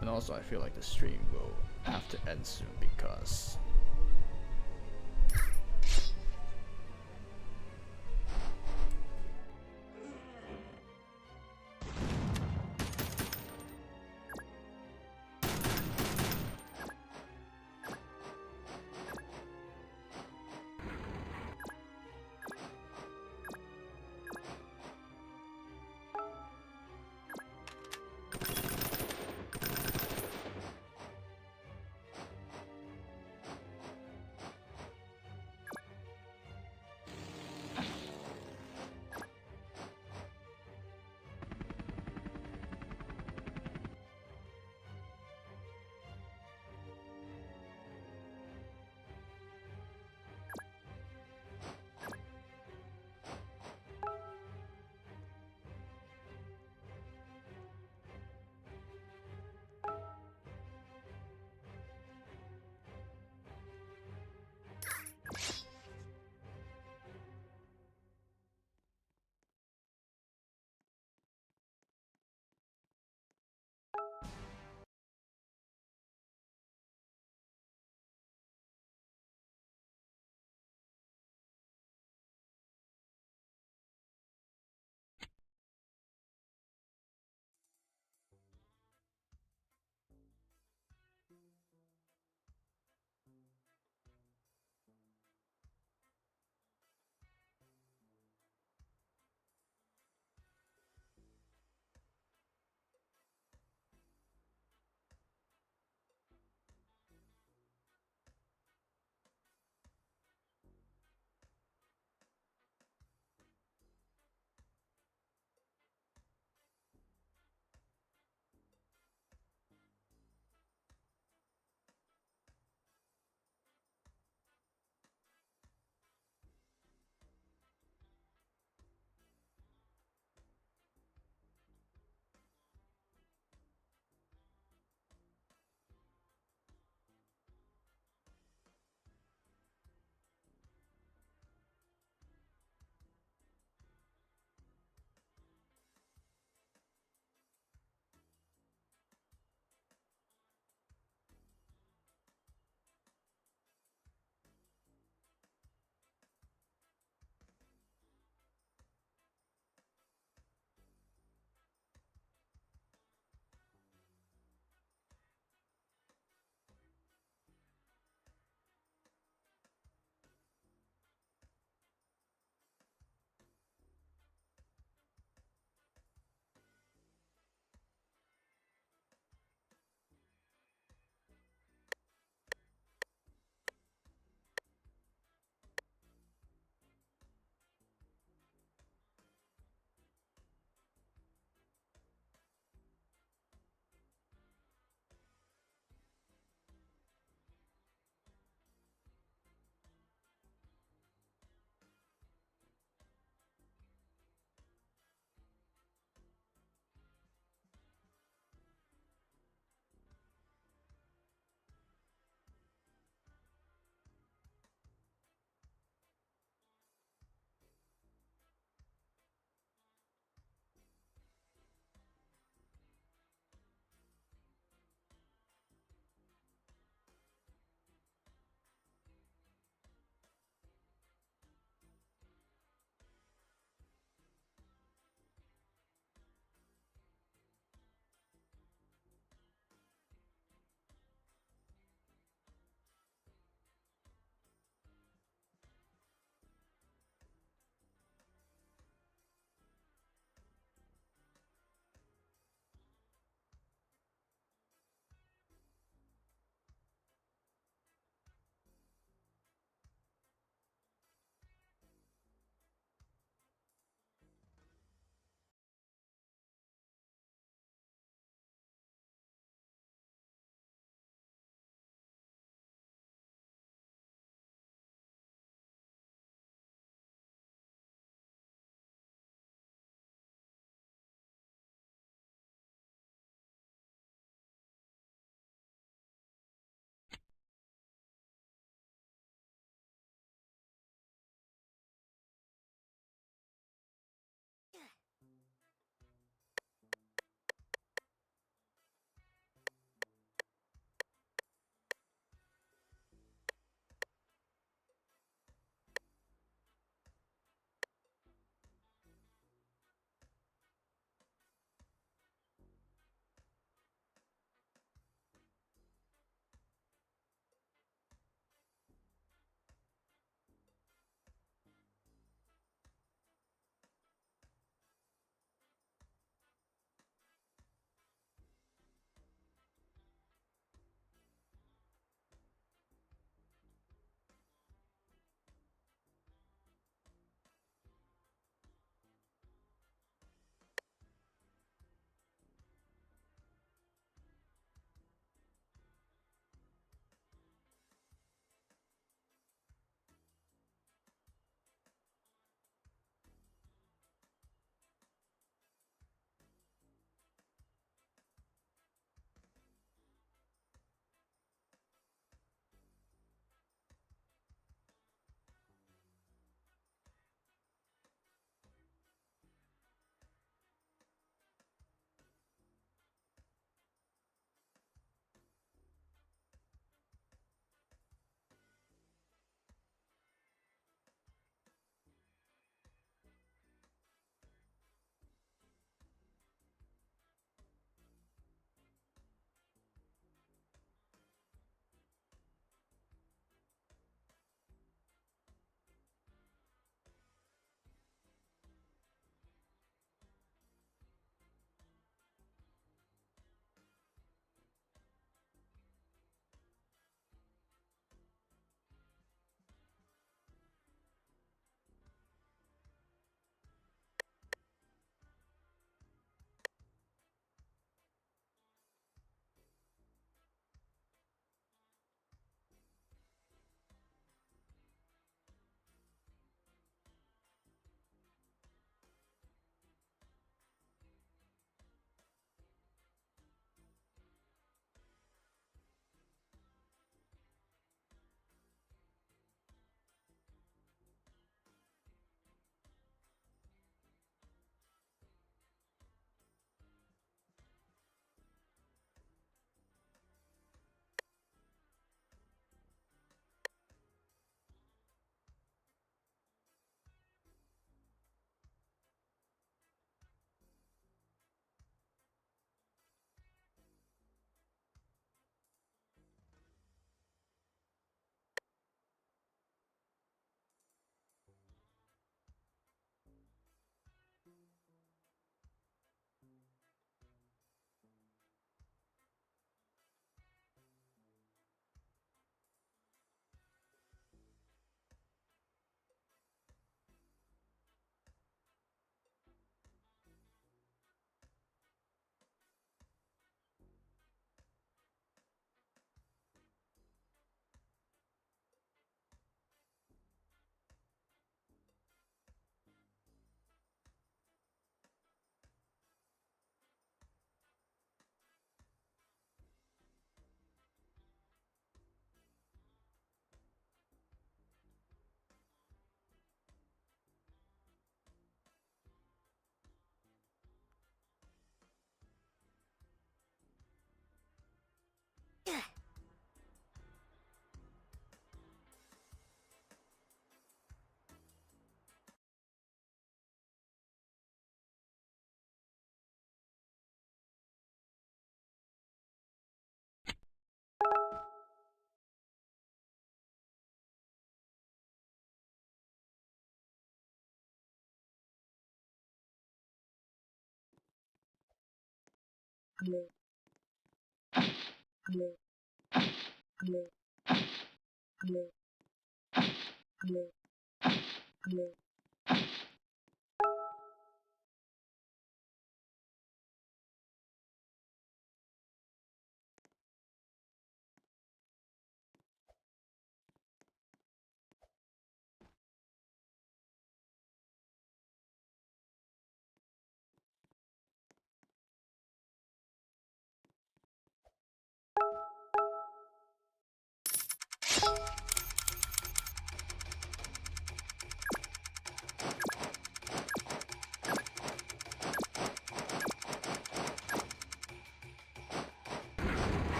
Speaker 1: And also I feel like the stream will have to end soon because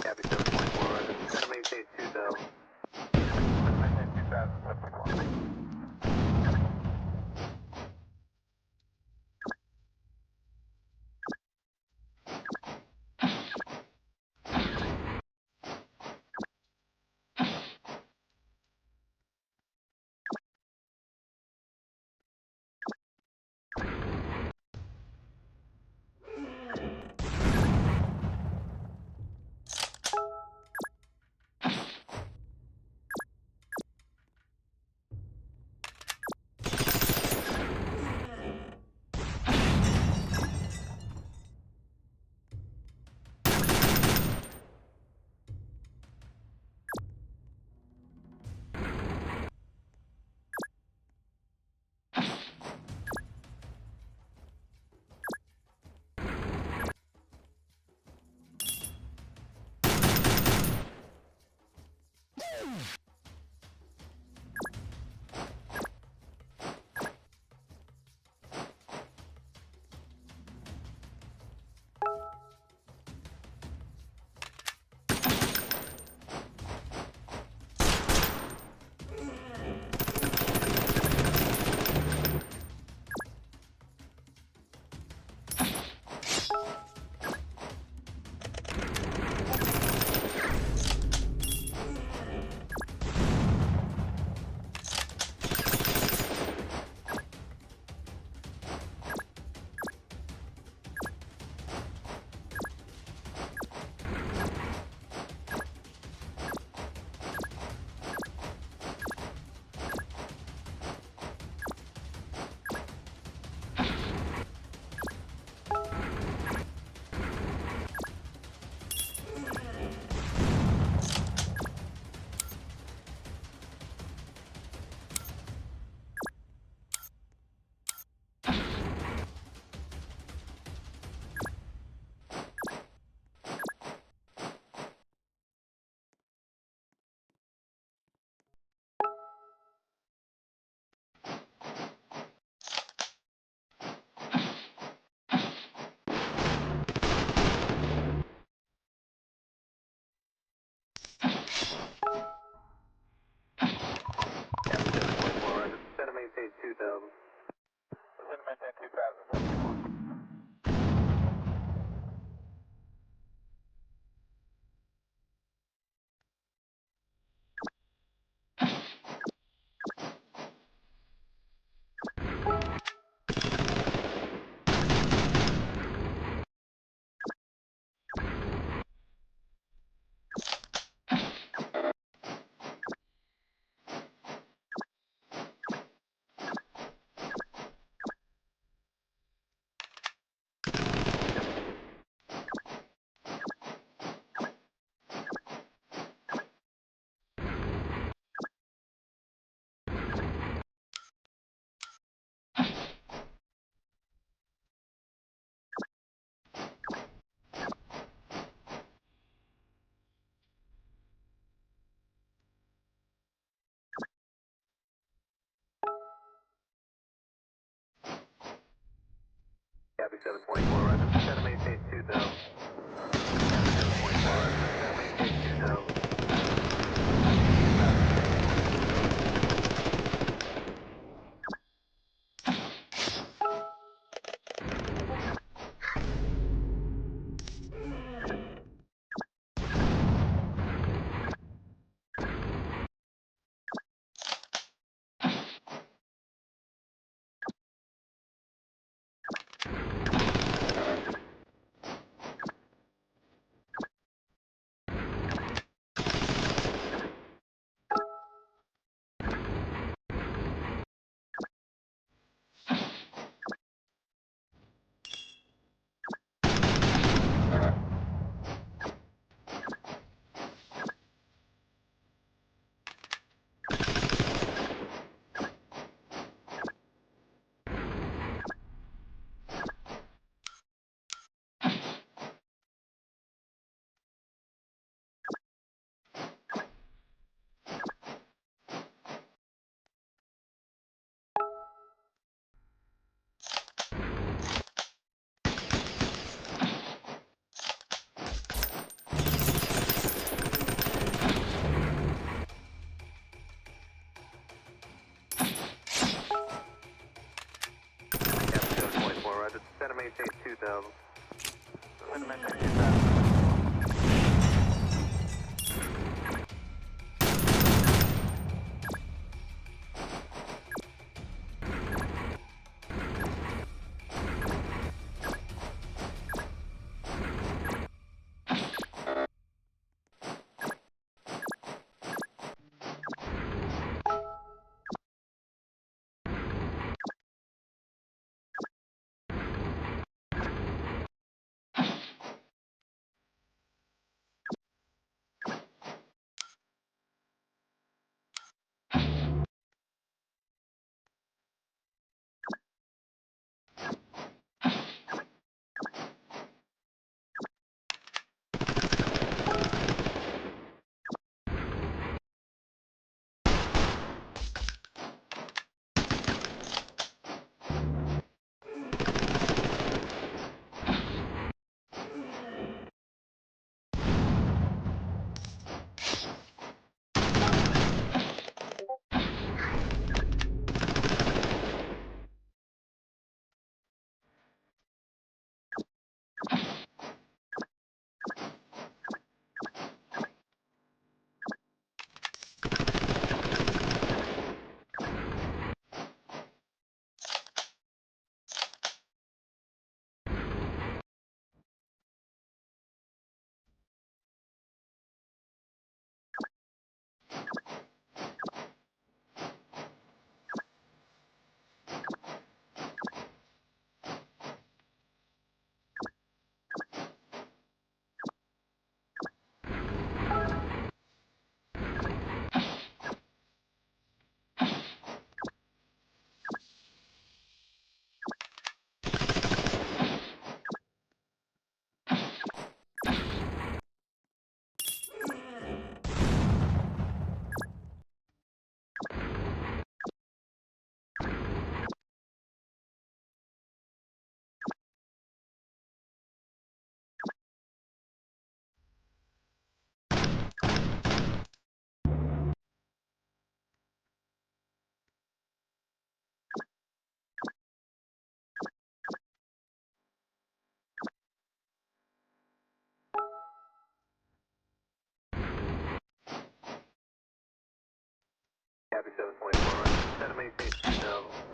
Speaker 6: Copy 7.4, roger. Center maintain 2000. 7.4, roger. Center maintain 2000. dome. Wind maintain 2,000. Copy 724, set to maintain 2,000.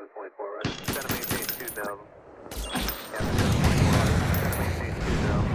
Speaker 6: 7.4 right. Center maintain 2 down. Captain 7.4 right. Center maintain 2 down.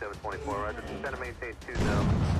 Speaker 6: 2724, roger. Descend and maintain 20.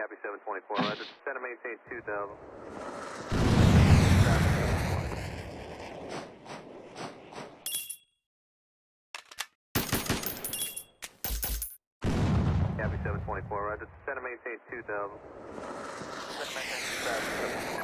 Speaker 6: Copy 724, roger. Set and maintain 2000. Copy 724, roger. Set and maintain 2000. Set and maintain 2000.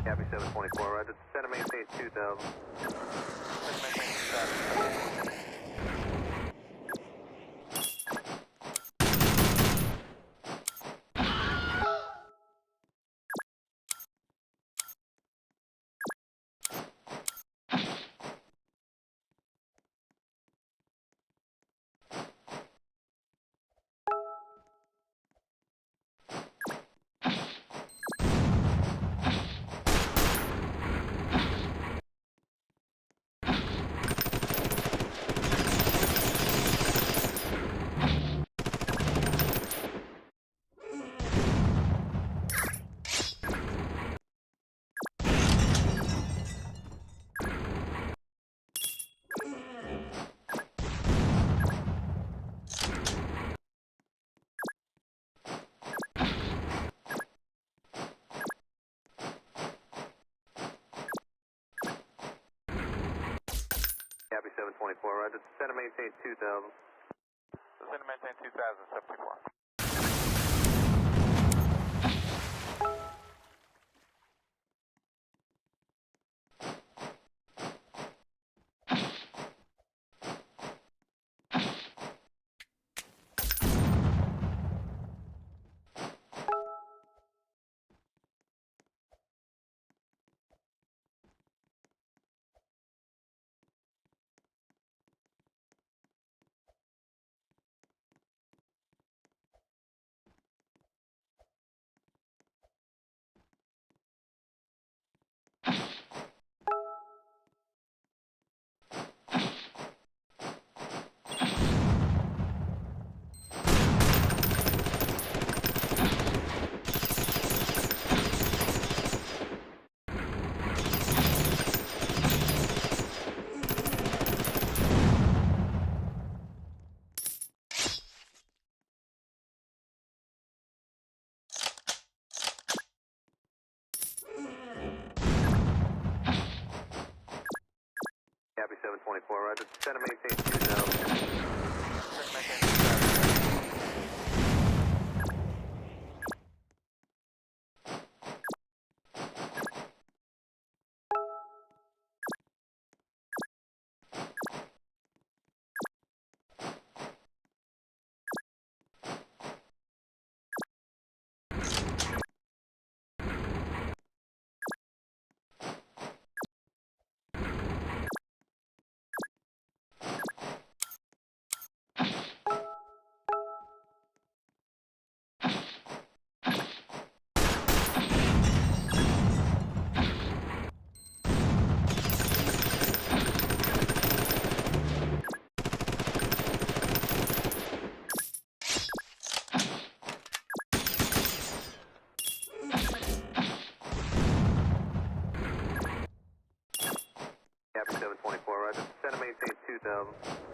Speaker 6: Copy 724, roger. Set and maintain 2000. Set and maintain 2000. Copy 724, roger. Set and maintain 2000. Set and maintain 2000, 724. 724, roger. Descend and maintain 2000. Descend and maintain 2000. Copy 724, roger. Descend and maintain 2000.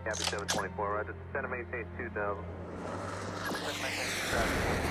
Speaker 6: Copy 724, roger. Center maintain 2000. Center maintain 2000.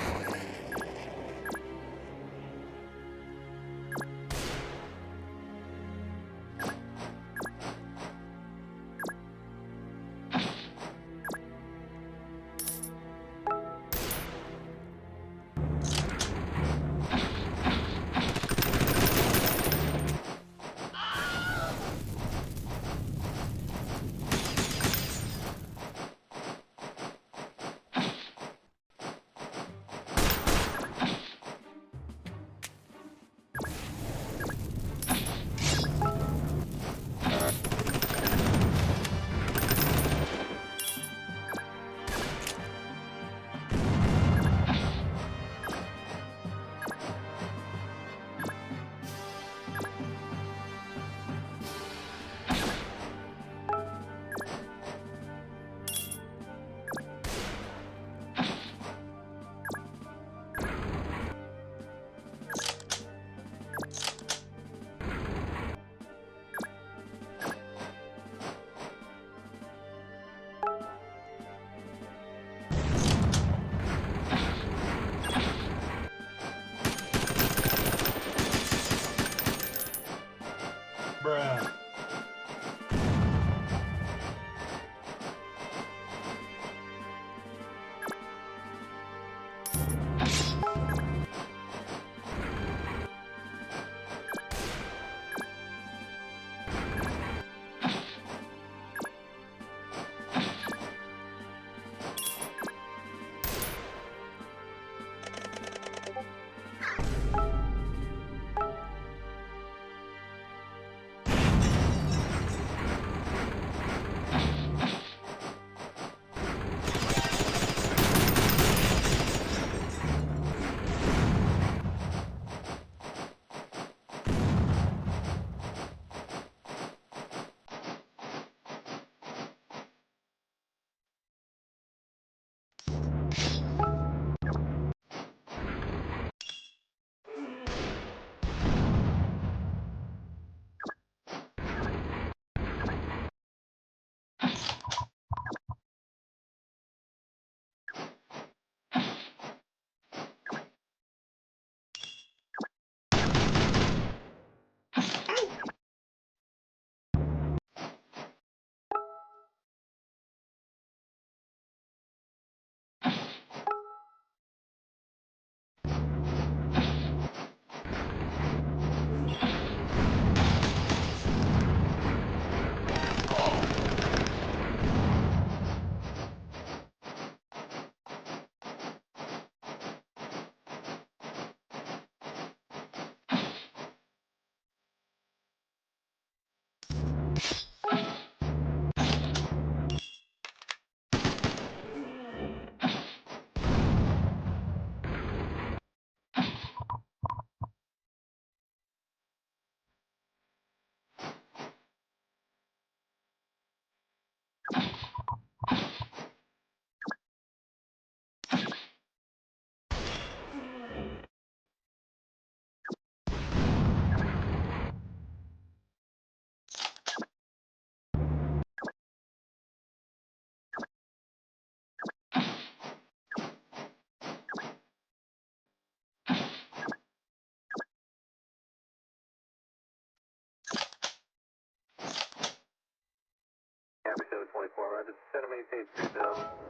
Speaker 6: Copy 724, roger. Center maintain 2000.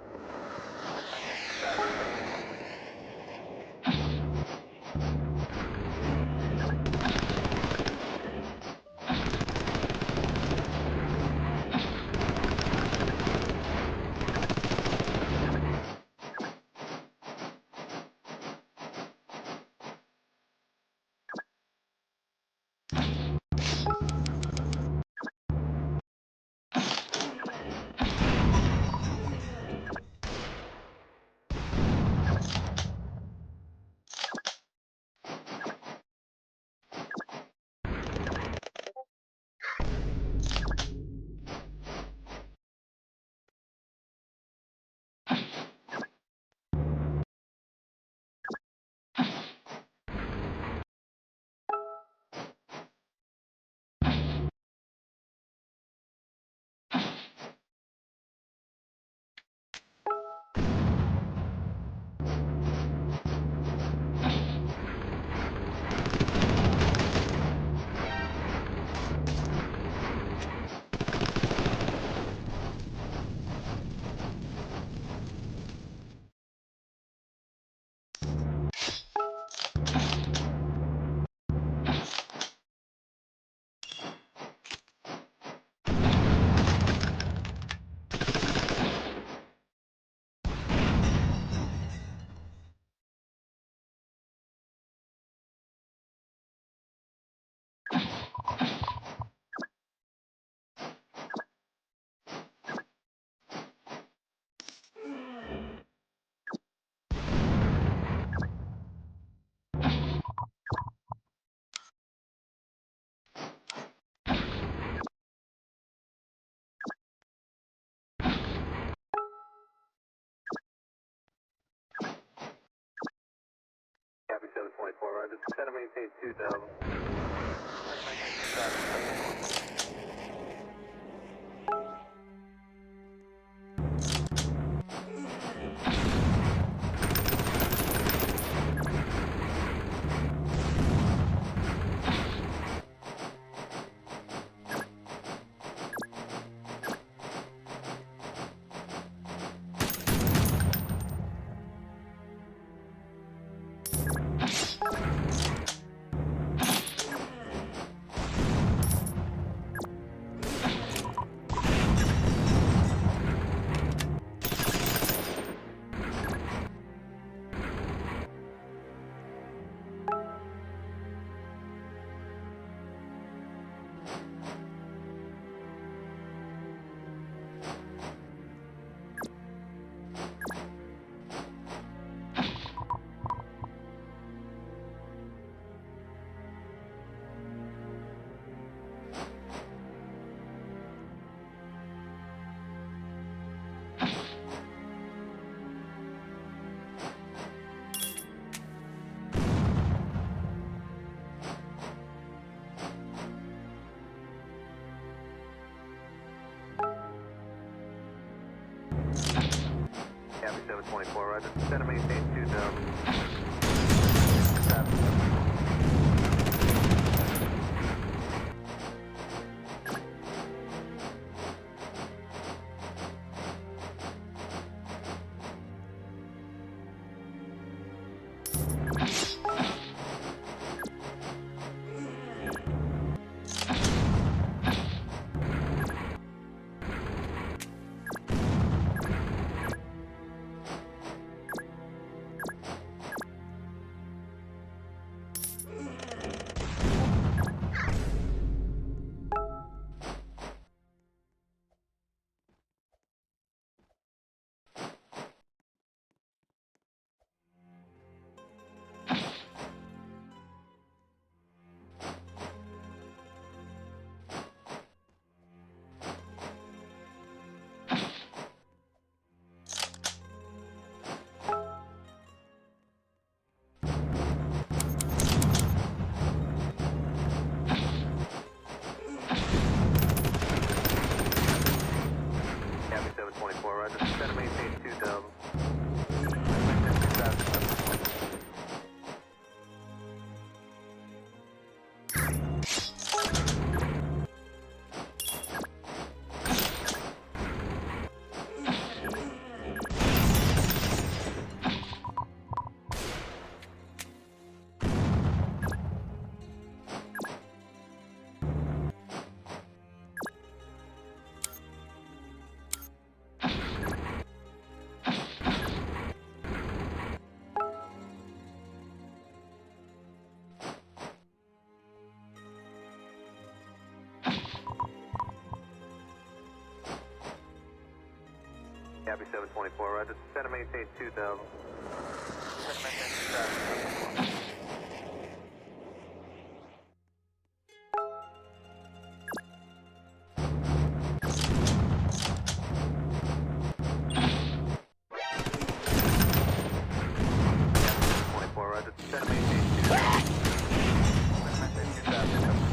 Speaker 6: 24, roger. Center maintain 2000. Copy 724, roger. Center maintain 2000. Copy 724, roger. Center maintain 2000. Copy 724, roger. Center maintain 2000. Center maintain 2000. Roger. Center maintain 2000. Center maintain 2000.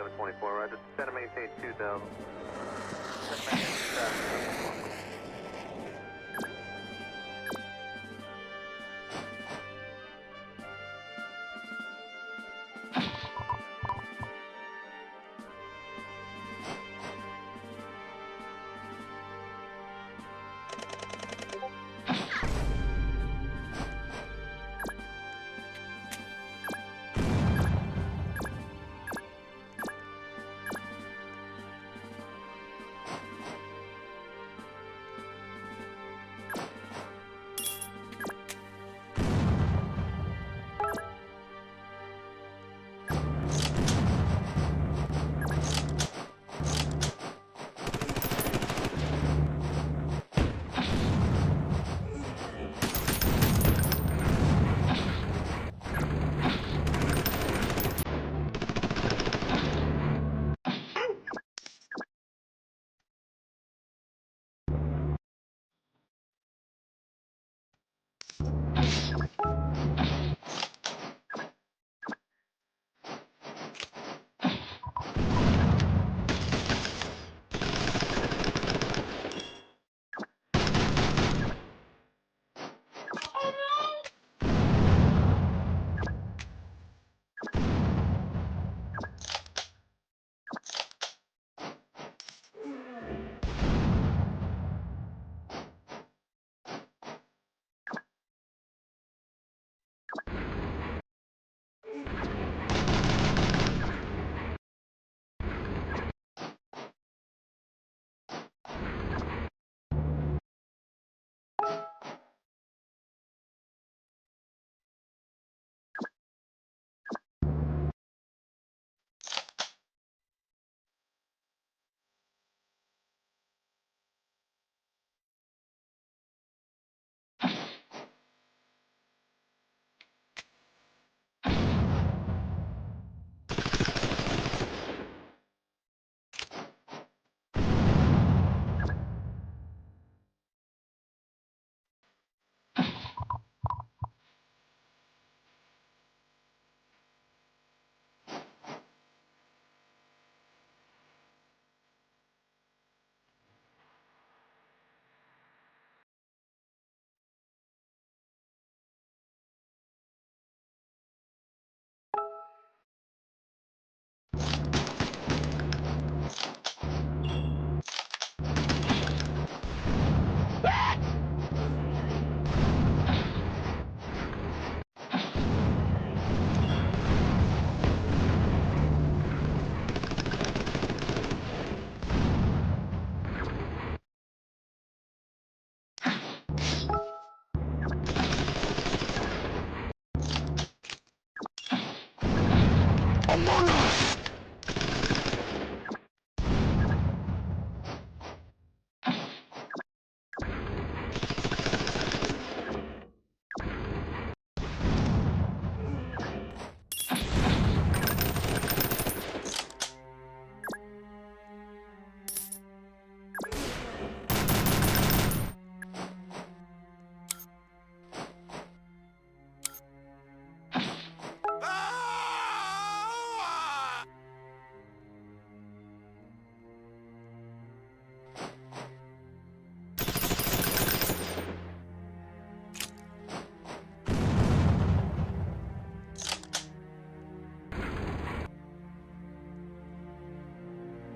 Speaker 6: 724, roger. Descend and maintain 2000. Descend and maintain 2000.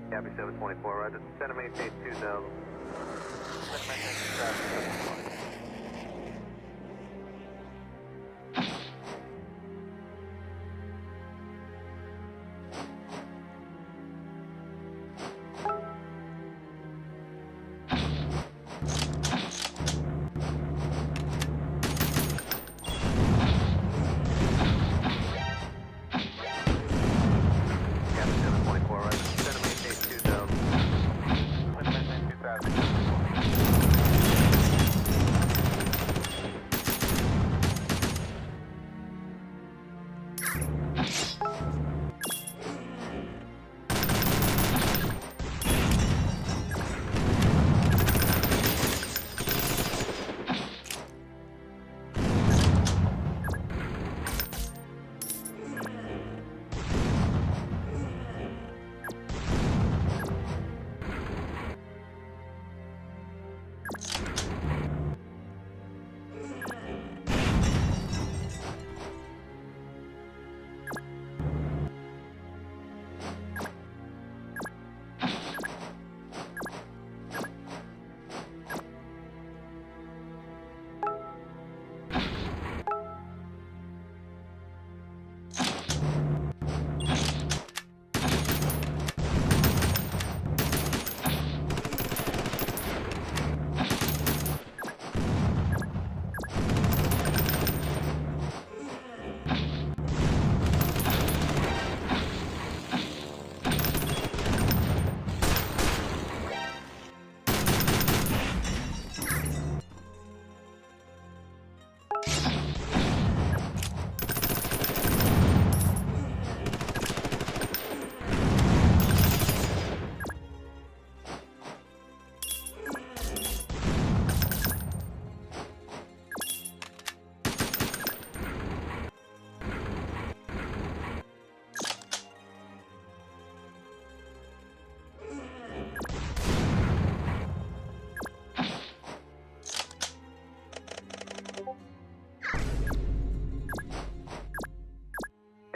Speaker 6: Copy 724, roger. Descend and maintain 2000. Descend and maintain 2000.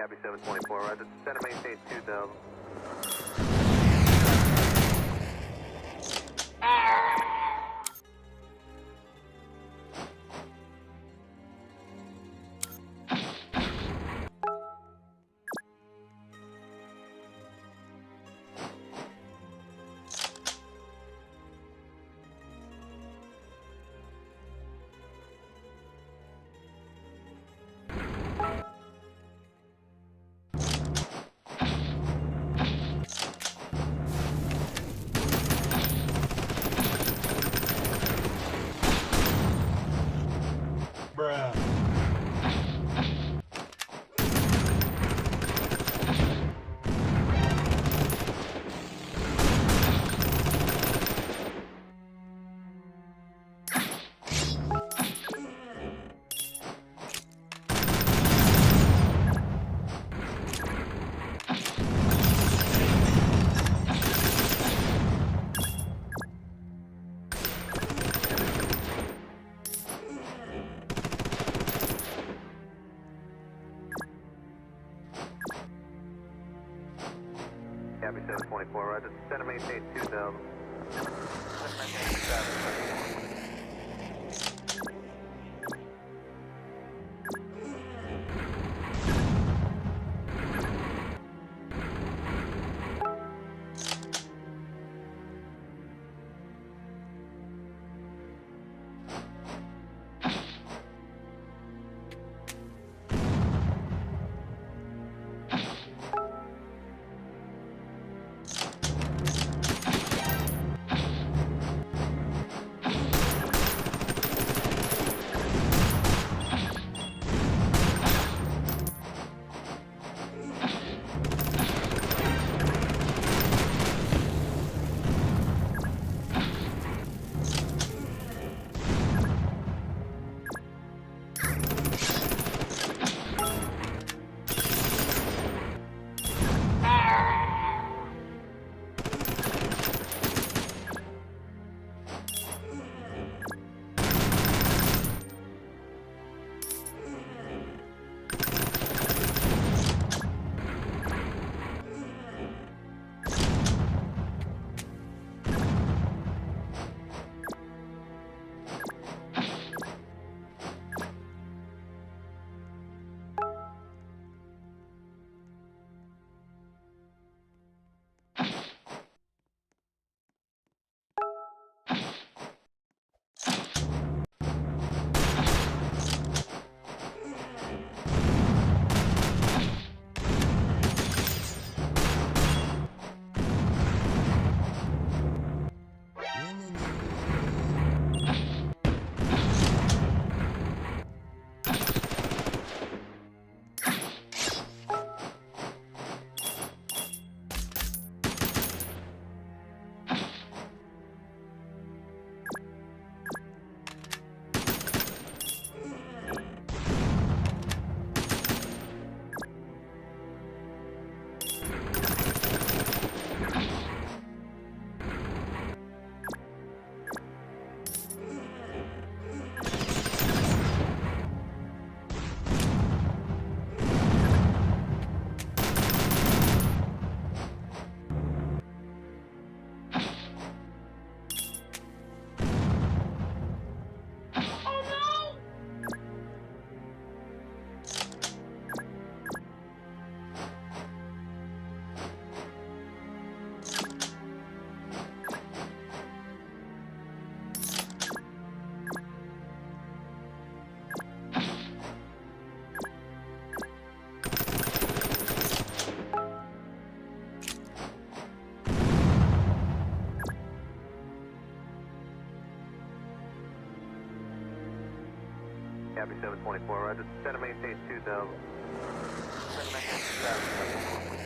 Speaker 6: Copy 724, roger. Center main stage 2000. Copy 724, roger. Center main stage 2000. Center main stage 2000. Copy 724, roger. Center main stage 2000. Center main stage 2000.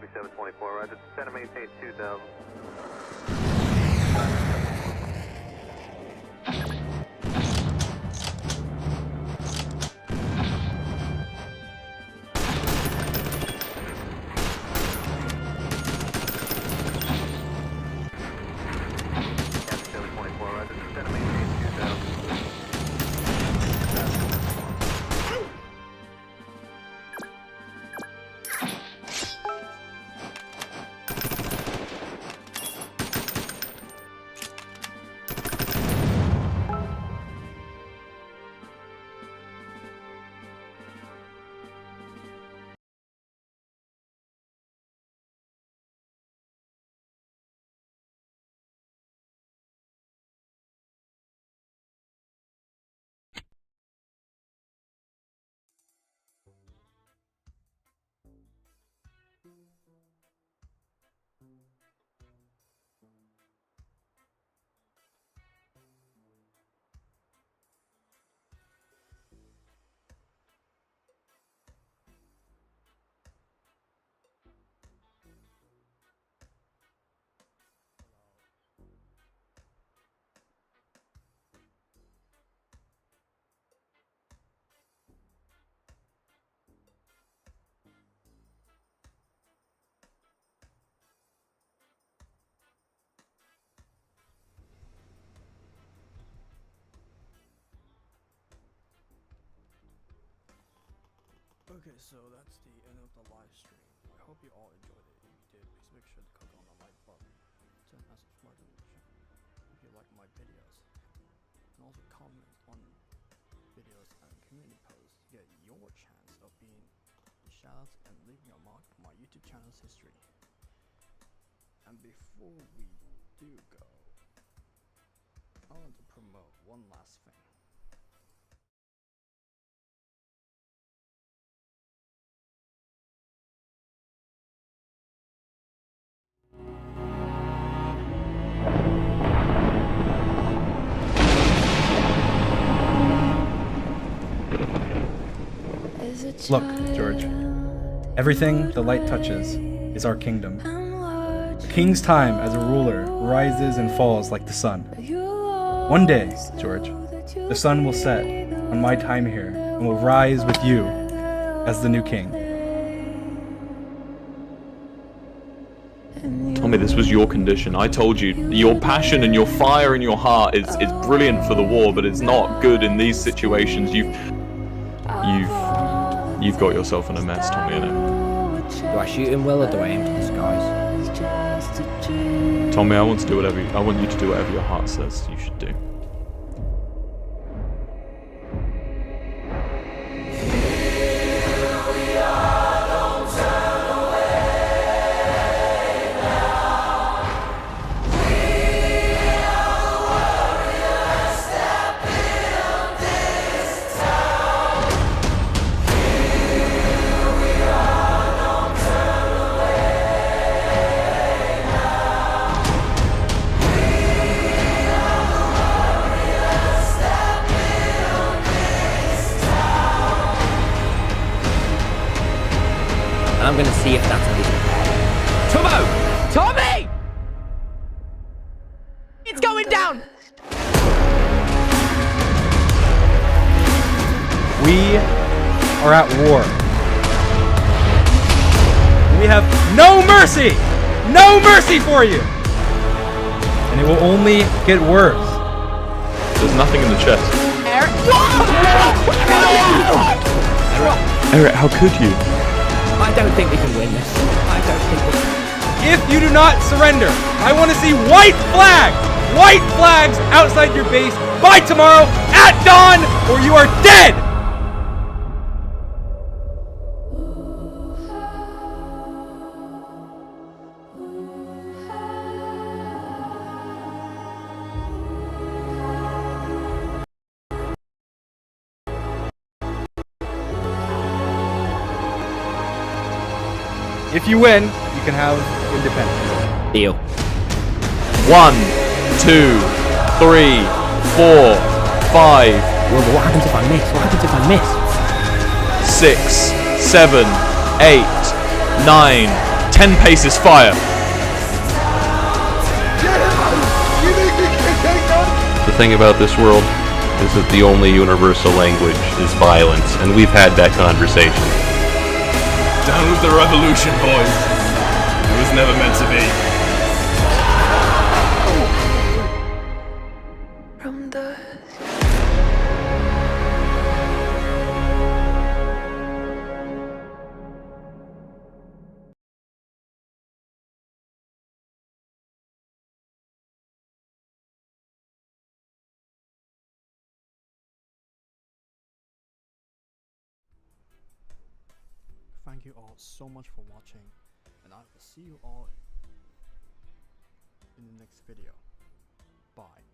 Speaker 6: Gabby 724, roger. Descend and maintain 2000. Gabby 724, roger. Descend and maintain 2000.
Speaker 1: Okay, so that's the end of the live stream. I hope you all enjoyed it. If you did, please make sure to click on the like button, turn on subscribe notification if you like my videos, and also comment on videos and community posts to get your chance of being shoutouts and leaving a mark on my YouTube channel's history. And before we do go, I want to promote one last thing.
Speaker 7: Look, George. Everything the light touches is our kingdom. A king's time as a ruler rises and falls like the sun. One day, George, the sun will set on my time here and will rise with you as the new king.
Speaker 2: Tommy, this was your condition. I told you, your passion and your fire in your heart is brilliant for the war, but it's not good in these situations. You've got yourself in a mess, Tommy, innit?
Speaker 3: Do I shoot him, Will, or do I aim to the skies?
Speaker 2: Tommy, I want you to do whatever your heart says you should do.
Speaker 3: And I'm gonna see if that's a decent Tomo! Tommy! It's going down!
Speaker 7: We are at war. We have no mercy! No mercy for you! And it will only get worse.
Speaker 2: There's nothing in the chest.
Speaker 3: Eric!
Speaker 2: Eric, how could you?
Speaker 3: I don't think we can win this. I don't think we can.
Speaker 7: If you do not surrender, I want to see white flags! White flags outside your base by tomorrow at dawn, or you are dead! If you win, you can have independence.
Speaker 3: Deal.
Speaker 2: 1, 2, 3, 4, 5.
Speaker 3: Well, what happens if I miss? What happens if I miss?
Speaker 2: 6, 7, 8, 9, 10 paces fire.
Speaker 8: The thing about this world is that the only universal language is violence, and we've had that conversation.
Speaker 2: Down with the revolution, boys. It was never meant to be.
Speaker 5: From the
Speaker 1: Thank you all so much for watching, and I will see you all in the next video. Bye.